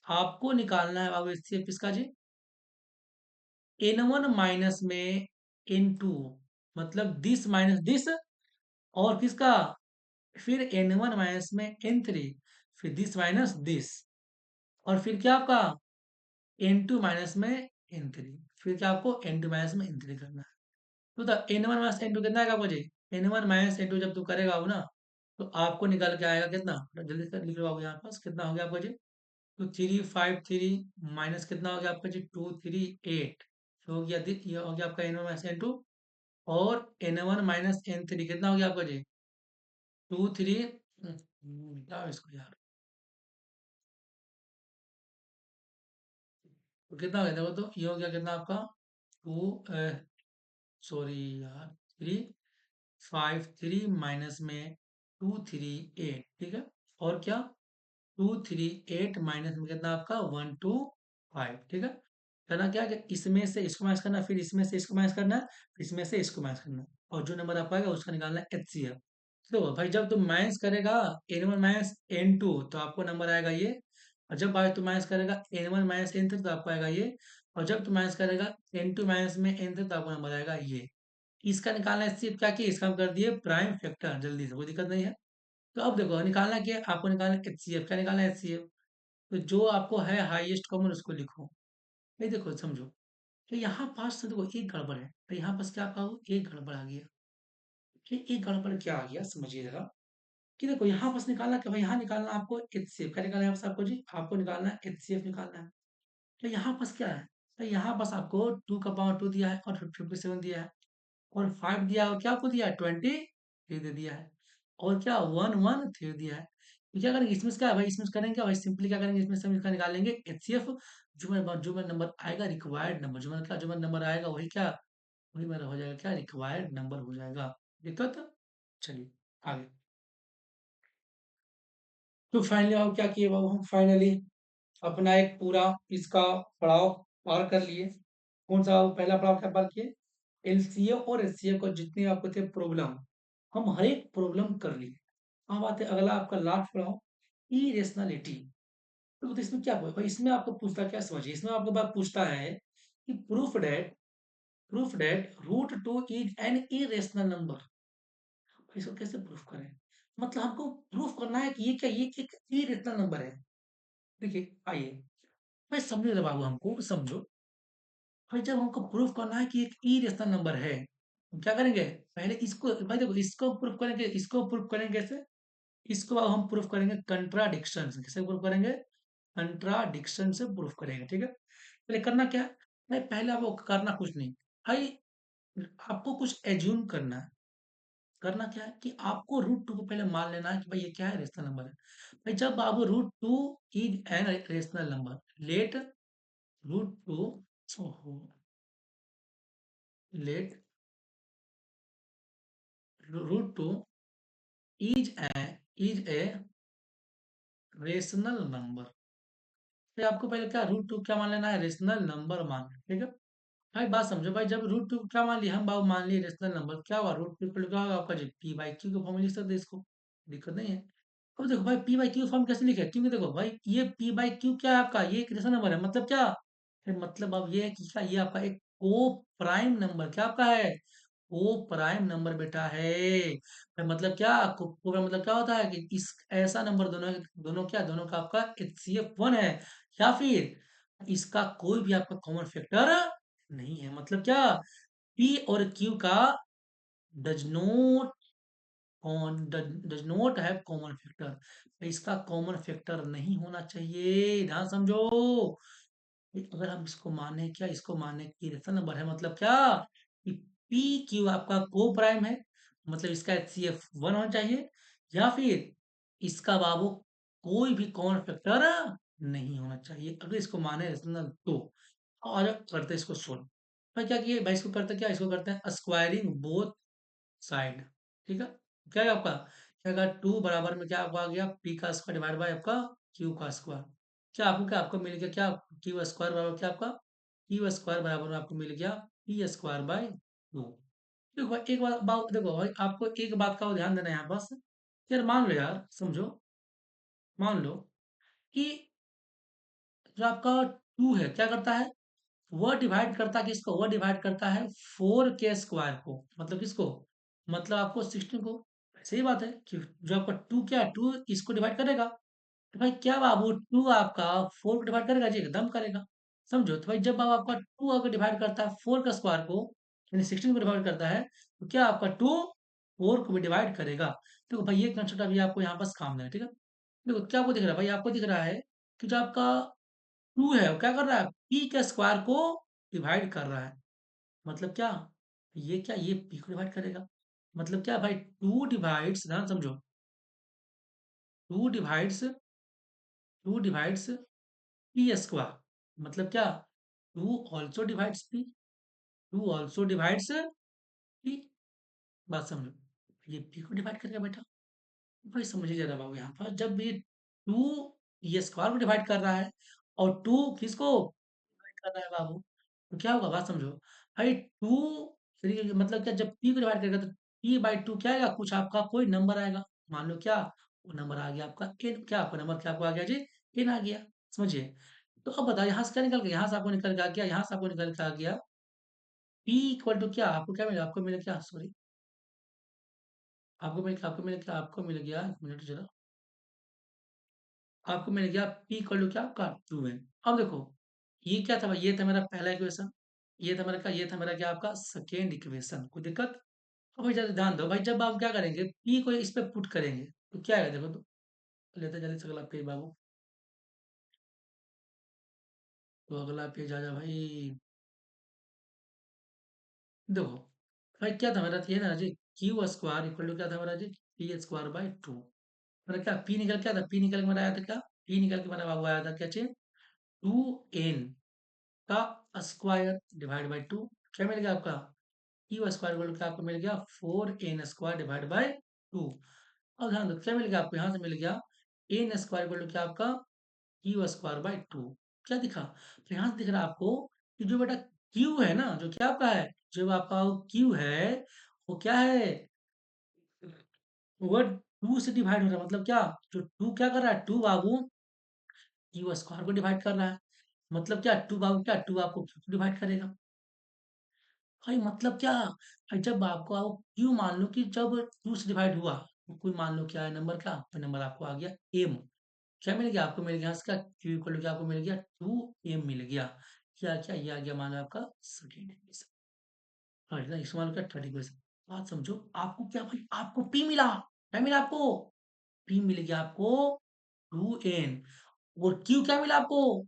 आपको निकालना है बाबू एचसीएफ किसका जी? n1 माइनस में n2, मतलब दिस माइनस दिस, और किसका? फिर n1 माइनस में n3, फिर दिस माइनस दिस, और फिर क्या आपका? n2 माइनस में n3, फिर क्या आपको n2 माइनस में n3 करना है। तो द n1 माइनस n2 कितना आएगा मुझे? n1 माइनस n2 जब तू करेगा वो ना, तो आपको निकल के आएगा कितना? जल्दी से लिख लो बाबू यहाँ पास, कितना हो गया आपका जी? तो 353 माइनस कितना हो गया आपका जी? 238। हो गया ये हो गया आपका n1 माइनस n2, और n1 माइनस n3 कितना हो गया आपका जी? 23। मिटाओ इसको यार। तो कितना हो गया देखो, तो ये हो गया कितना आपका? टू, सॉरी यार, 353 माइनस में 238। ठीक है। और क्या? 238 माइनस में कितना आपका? 125। ठीक है। करना क्या है कि इसमें से इसको माइनस करना, फिर इसमें से इसको माइनस करना, फिर इसमें से इसको माइनस करना, और जो नंबर आप आएगा उसका निकालना है एचसीएफ। तो भाई जब तुम माइनस करेगा n1 माइनस n2, तो आपको नंबर आएगा ये। और जब भाई तुम माइनस करेगा n1 माइनस n3, तो आपको आएगा ये। और जब तुम माइनस करेगा n2 माइनस में n3, तो आपको नंबर आएगा ये। इसका निकालना है एचसीएफ। क्या किया? इसका हम कर दिए प्राइम फैक्टर, जल्दी से, कोई दिक्कत नहीं है। तो अब देखो निकालना क्या है? आपको निकालना है एचसीएफ। क्या निकालना है? एचसीएफ। तो जो आपको है हाईएस्ट कॉमन उसको लिखो। ये देखो समझो कि यहाँ पास से देखो एक गड़बड़ है, तो यहाँ पास क्या कहो? एक गड़बड़ आ गया। कि एक गड़बड़ क्या आ गया समझिए जरा। कि देखो यहाँ पास निकालना क्या? भाई यहाँ निकालना आपको एचसीएफ। क्या निकालना है आपसे? आपको जी आपको निकालना है एचसीएफ निकालना है। तो यहाँ पास क्या है? तो यहाँ पास आपको 2 का पावर 2 दिया है और 57 दिया है, और 5 दिया है, और क्या आपको दिया है? 23 दे दिया है, और क्या 113 दिया है। तो क्या करेंगे इसमें से? क्या है भाई इसमें से करेंगे क्या? भाई सिंपली क्या करेंगे, इसमें से हम इसका निकालेंगे एचसीएफ। जो मेरा नंबर आएगा रिक्वायर्ड नंबर, जो मेरा नंबर आएगा वही क्या? वही मेरा हो जाएगा क्या? रिक्वायर्ड नंबर हो जाएगा। दिक्कत? चलिए आगे। तो फाइनली बाबू क्या किए बाबू? हम फाइनली अपना एक पूरा इसका पड़ाव पार कर लिए। कौन सा बाबू? पहला पड़ाव क्या पार किए? एलसीएम और एचसीएफ को जितने आपको थे प्रॉब्लम, हम हर एक प्रॉब्लम कर लिए। अब आते हैं अगला आपका लास्ट पड़ाव, इरेशनलिटी। तो इसमें क्या हुआ भाई? इसमें आपको पूछता क्या, समझिए। इसमें आपको बात पूछता है कि proof that root two is an irrational number. इसको कैसे प्रूफ करें? मतलब हमको प्रूफ करना है कि ये एक इरेशनल नंबर है। देखिए आइए, भाई समझो जरा बाबू, हमको समझो। भाई जब हमको प्रूफ करना है कि एक इरेशनल नंबर है, तो क्या करेंगे? पहले इसको, भाई देखो इसको प्रूफ करेंगे, इसको प्रूफ करेंगे कैसे? इसको अब हम प्रूफ करेंगे कंट्राडिक्शन से। कैसे प्रूफ करेंगे? कंट्राडिक्शन से प्रूफ करेंगे। ठीक है। पहले करना क्या है? भाई पहले आपको करना कुछ नहीं। भाई आपको कुछ एज्यूम करना है। करना क्या है कि आपको रूट टू को पहले मान लेना है कि भाई ये क्या है? रेशनल नंबर है। भाई जब आप root two is an rational number, let root two, ओहो, let root two is a rational number. फिर आपको पहले क्या रूट टू क्या मान लेना है, रेशनल नंबर मान लेना, ठीक है। भाई बात समझो भाई, जब रूट टू क्या मान लिया हम, बाबू मान लिए रेशनल नंबर, क्या हुआ रूट टू क्या होगा आपका जी, पी बाई क्यू का फॉर्म लिख सकते हैं इसको, दिक्कत नहीं है। अब देखो भाई पी बाई क्यू फॉर्म कैसे लिखे, क्योंकि देखो भाई ये पी बाई क्यू क्या है आपका, ये एक रेशनल नंबर है, मतलब क्या, फिर मतलब अब ये है कि क्या, ये आपका एक को प्राइम नंबर क्या आपका है, को प्राइम नंबर बेटा है। फिर मतलब क्या, को प्राइम मतलब क्या होता है कि इस ऐसा नंबर दोनों दोनों क्या, दोनों का आपका एचसीएफ 1 है, या फिर इसका कोई भी आपका कॉमन फैक्टर नहीं है, मतलब क्या, पी और क्यू का does not does not have common factor, इसका कॉमन फैक्टर नहीं होना चाहिए, ध्यान समझो। अगर हम इसको माने क्या, इसको माने कि रेशनल नंबर है, मतलब क्या कि पी क्यू आपका को प्राइम है, मतलब इसका एचसीएफ 1 होना चाहिए, या फिर इसका बाबू कोई भी कॉमन फैक्टर नहीं होना चाहिए, अगर इसको माने रेशनल तो। और करते हैं इसको सोल्व। भाई क्या किए भाई, इसको करते क्या, इसको करते हैं स्क्वायरिंग बोथ साइड, ठीक है। क्या है आपका, क्या होगा, टू बराबर में क्या आपको आ गया, पी का स्क्वायर डिवाइड बाय आपका क्यू का स्क्वायर, क्या आपको मिल गया क्या, क्यू स्क्वायर बराबर क्या आपका, क्यू स्क्वायर बराबर में आपको मिल गया पी स्क्वायर बाय टू। देखो भाई, एक बात देखो भाई, आपको एक बात का ध्यान देना है यहाँ बस, यार मान लो यार समझो, मान लो कि जो आपका टू है क्या करता है, वह डिवाइड करता है किसको, वह डिवाइड करता है 4 के स्क्वायर को, मतलब किसको, मतलब आपको 16 को। सही बात है कि जो आपका टू क्या है, टू इसको डिवाइड करेगा, तो भाई क्या बाबू टू आपका 4 को डिवाइड करेगा जी, एकदम करेगा। समझो, तो भाई जब अब आपका टू अगर डिवाइड करता है 4 का स्क्वायर को, यानी 16 को डिवाइड करता है, तो क्या आपका टू 4 को भी डिवाइड करेगा। देखो भाई ये कंसेप्ट अभी आपको यहाँ पास काम है, ठीक है। देखो क्या आपको दिख रहा है भाई, आपको दिख रहा है कि जो आपका टू है वो क्या कर रहा है, पी के स्क्वायर को डिवाइड कर रहा है, मतलब क्या, ये क्या, ये पी को डिवाइड करेगा, मतलब क्या भाई, टू डिवाइड्स, ध्यान समझो, two divides two divides p square, मतलब क्या, two also divides p, two also divides p, बात समझो, ये पी को डिवाइड करेगा बेटा। भाई समझिए जरा बाबू, यहाँ पर जब ये टू ये स्क्वायर को डिवाइड कर रहा है, और टू किसको डिवाइड कर रहा है बाबू, तो क्या होगा बात समझो। भाई टू मतलब क्या, जब पी को डिवाइड करेगा तो पी बाई टू क्या आएगा, कुछ आपका कोई नंबर आएगा, मान लो क्या, वो नंबर आ गया आपका एन, क्या आपका नंबर क्या आपको आ गया जी, एन आ गया, समझिए। तो अब बताओ यहाँ से क्या निकल गया, यहाँ से आपको निकल के आ गया, यहाँ से आपको निकल के आ गया पी इक्वल टू क्या, आपको क्या मिला, आपको मिला क्या, सॉरी, आपको मिल गया, एक मिनट जरा, आपको मिल गया पी इक्वल टू क्या आपका 2n। अब देखो ये क्या था भाई, ये था मेरा पहला इक्वेशन, ये था मेरा क्या आपका सेकेंड इक्वेशन, कोई दिक्कत। अब भाई जरा ध्यान दो भाई, जब आप क्या करेंगे पी को इस पे पुट करेंगे तो क्या है, देखो तो लेते जल्दी से अगला पेज बाबू, तो अगला पेज आ जा भाई। देखो भाई क्या था मेरा, ये ना जी, क्यू स्क्वायर इक्वल टू क्या था मेरा जी, पी स्क्वायर बाई टू। मेरा क्या पी निकल क्या था, पी निकल के मेरा आया था क्या, पी निकल के मेरा बाबू आया था क्या चीज, 2n का स्क्वायर डिवाइड बाई टू, क्या मिल गया आपका, क्यू स्क्वायर इक्वल टू क्या आपको मिल गया 4n square divide by two. अब ध्यान दो क्या मिल गया आपको, यहाँ से मिल गया एन स्क्वायर इक्वल टू क्या आपका क्यू स्क्वायर बाई टू, क्या दिखा, तो यहाँ से दिख रहा है आपको कि जो बेटा क्यू है ना, जो क्या आपका है, जो आपका क्यू है वो क्या है, वो टू से डिवाइड हो रहा है, मतलब क्या, जो टू क्या कर रहा है, टू बाबू क्यू स्क्वायर को डिवाइड कर रहा है, मतलब क्या, टू बाबू क्या, टू आपको क्यू को डिवाइड करेगा। भाई मतलब क्या, भाई जब आपको आओ क्यू मान लो कि जब टू से डिवाइड हुआ, तो कोई मान लो क्या है नंबर, क्या तो नंबर आपको आ गया एम, क्या मिल गया आपको, मिल गया इसका क्यू इक्वल टू क्या आपको मिल गया 2m मिल गया, क्या क्या ये आ गया मान लो आपका सेकेंड इक्वेशन, हाँ ना, इस मान लो क्या थर्ड इक्वेशन। बात समझो, आपको क्या भाई, आपको पी मिला, क्या मिला आपको, पी मिल गया आपको 2n, और क्यू क्या मिला आपको,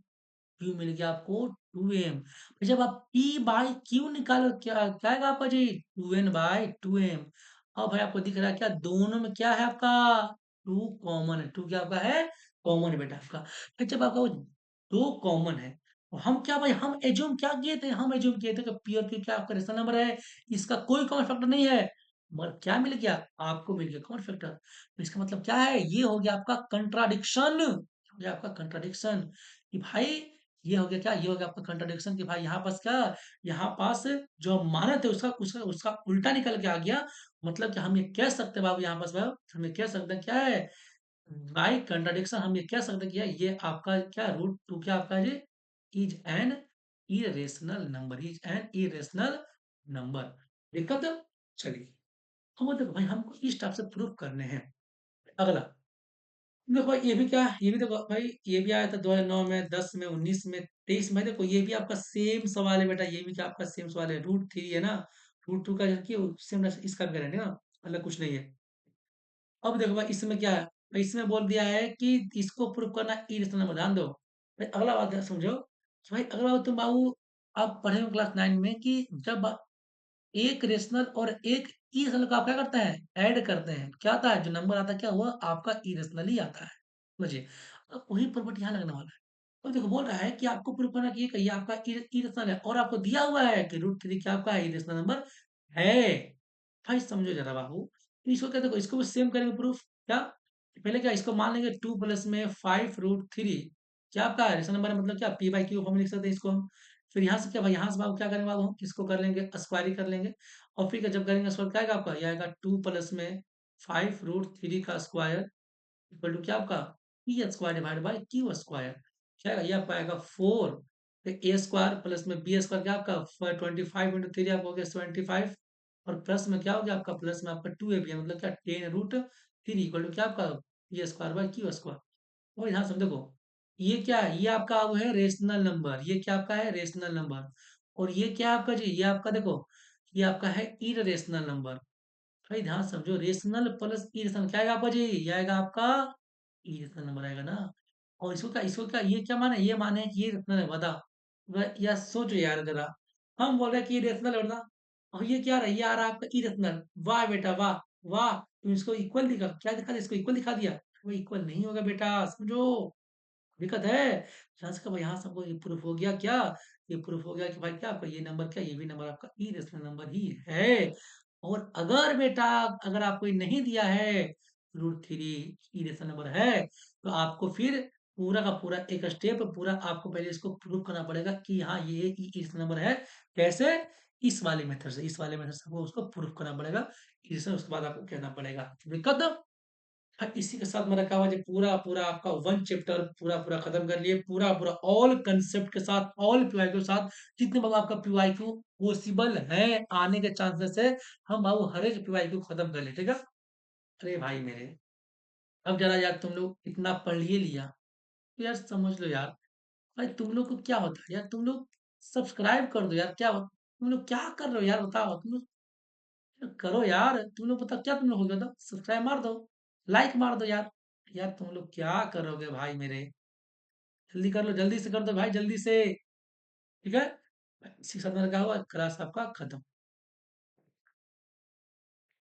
क्यू मिल गया आपको 2m। जब आप p बाई क्यू निकालो क्या क्या आएगा आपका जी, 2n बाई 2m। अब भाई आपको दिख रहा है क्या, दोनों में क्या है आपका, टू कॉमन है, टू क्या आपका है, कॉमन है बेटा आपका। फिर जब आपका वो दो कॉमन है, तो हम क्या भाई, हम एज्यूम क्या किए थे, हम एज्यूम किए थे कि p और q क्या आपका रेशनल नंबर है, इसका कोई कॉमन फैक्टर नहीं है। मगर क्या मिल गया? आपको मिल गया कौन फैक्टर? तो इसका मतलब क्या है? ये हो गया आपका कंट्राडिक्शन, हो गया आपका कंट्राडिक्शन कि भाई ये हो गया क्या? ये हो गया आपका कंट्राडिक्शन कि भाई यहाँ पास क्या? यहाँ पास जो हम माने थे उसका उसका उसका उल्टा निकल के आ गया। मतलब कि हम ये कह सकते हैं बाबू यहाँ पास बाबू हम ये कह सकते हैं क्या है? बाय कंट्राडिक्शन हम ये कह सकते हैं कि यार ये आपका क्या रूट 2 क्या आपका ये is an irrational number, is an irrational number. दिक्कत है? चलिए। हाँ, मतलब भाई हमको इस टाइप से प्रूफ करने हैं। अगला, देखो ये भी क्या है, ये भी देखो भाई ये भी आया था 2009 में, 10 में, 19 में, 23 में। देखो ये भी आपका सेम सवाल है बेटा, ये भी क्या आपका सेम सवाल है। रूट थ्री है ना, रूट टू का सेम इसका भी करेंगे ना, अलग कुछ नहीं है। अब देखो भाई इसमें क्या है, भाई इसमें बोल दिया है कि इसको प्रूफ करना इरेशनल नंबर। ध्यान दो भाई, अगला बात समझो कि भाई अगला बात तुम बाबू आप पढ़े हो क्लास 9 में कि जब एक रेशनल और एक इरेशनल को आप क्या करते हैं? ऐड करते हैं। क्या आता है? जो नंबर आता है क्या हुआ? आपका इरेशनल ही आता है। समझिए, अब वही प्रॉपर्टी यहाँ लगने वाला है। अब देखो बोल रहा है कि आपको प्रूफ करना कि ये आपका इरेशनल है और आपको दिया हुआ है कि रूट थ्री क्या आपका इरेशनल नंबर है। भाई समझो जरा बाबू, तो इसको क्या, देखो इसको भी सेम करेंगे प्रूफ। क्या? पहले क्या इसको मान लेंगे 2 प्लस में 5 रूट थ्री क्या आपका रेशनल नंबर है, मतलब क्या पी बाई क्यू फॉर्म लिख सकते हैं इसको हम। फिर यहाँ से क्या भाई, यहाँ से बाबू क्या करेंगे बाबू, हम इसको कर लेंगे स्क्वायर ही कर लेंगे। और फिर जब करेंगे स्क्वायर क्या आएगा आपका, ये आएगा 2 प्लस में 5 रूट थ्री का स्क्वायर इक्वल टू क्या आपका P square divide by Q square. क्या आएगा? ये आपका आएगा 4। फिर ए स्क्वायर प्लस में बी स्क्वायर क्या आपका 25 इंटू थ्री आपको हो गया 75। और प्लस में क्या हो गया आपका, प्लस में आपका 2 ए बी मतलब क्या 10 रूट थ्री इक्वल टू क्या आपका P square by Q square. और यहाँ समझो देखो, ये क्या है? ये आपका वो है रेशनल नंबर, ये क्या आपका है? Rational number. और ये क्या है आपका जी? ये आपका देखो, ये आपका है इरेशनल नंबर। भाई ध्यान से समझो, रेशनल प्लस इरेशनल क्या आएगा आपका जी? ये आएगा आपका इरेशनल नंबर आएगा ना। और इसको क्या ये क्या माने? ये माने कि ये रेशनल है, बता। या सोचो यार जरा, हम बोल रहे हैं कि ये रेशनल है बता, और ये क्या रहा? ये आ रहा है आपका इरेशनल। वाह बेटा वाह, वाह तुम इसको इक्वल दिखा, क्या दिखा दिया? इसको इक्वल दिखा दिया। वो इक्वल नहीं होगा बेटा, समझो दिक्कत है। यहाँ से कब, यहाँ सबको ये प्रूफ हो गया क्या? ये प्रूफ हो गया कि भाई क्या आपका ये नंबर क्या, ये भी नंबर आपका इरेशनल नंबर ही है। और अगर बेटा, अगर आपको ये नहीं दिया है रूट थ्री इरेशनल नंबर है, तो आपको फिर पूरा का पूरा एक स्टेप पूरा आपको पहले इसको प्रूव करना पड़ेगा कि हाँ ये इरेशनल नंबर है। कैसे? इस वाले मेथड से, इस वाले मेथड से आपको उसको प्रूफ करना पड़ेगा। इरेशनल उसके बाद आपको कहना पड़ेगा। दिक्कत? हाँ, इसी के साथ मेरा क्या हुआ जी, पूरा पूरा आपका वन चैप्टर पूरा पूरा खत्म कर लिए। पूरा पूरा ऑल कंसेप्ट के साथ, ऑल पीवाईक्यू के साथ, जितने बाबू आपका पीवाईक्यू पॉसिबल है आने के चांसेस है, हम बाबू हर एक पीवाईक्यू खत्म कर लिए। ठीक है? अरे भाई मेरे, अब जरा यार तुम लोग इतना पढ़ ही लिया तो यार समझ लो यार, भाई तुम लोग को क्या होता है यार, तुम लोग सब्सक्राइब कर दो यार। क्या तुम लोग क्या कर रहे हो यार, बताओ तुम लोग करो यार। तुम लोग पता क्या तुम लोग हो गया था, सब्सक्राइब मार दो, लाइक मार दो यार। यार तुम लोग क्या करोगे भाई मेरे, जल्दी कर लो, जल्दी से कर दो भाई, जल्दी से। ठीक है? इसी के साथ मेरा क्या हुआ, क्लास आपका खत्म।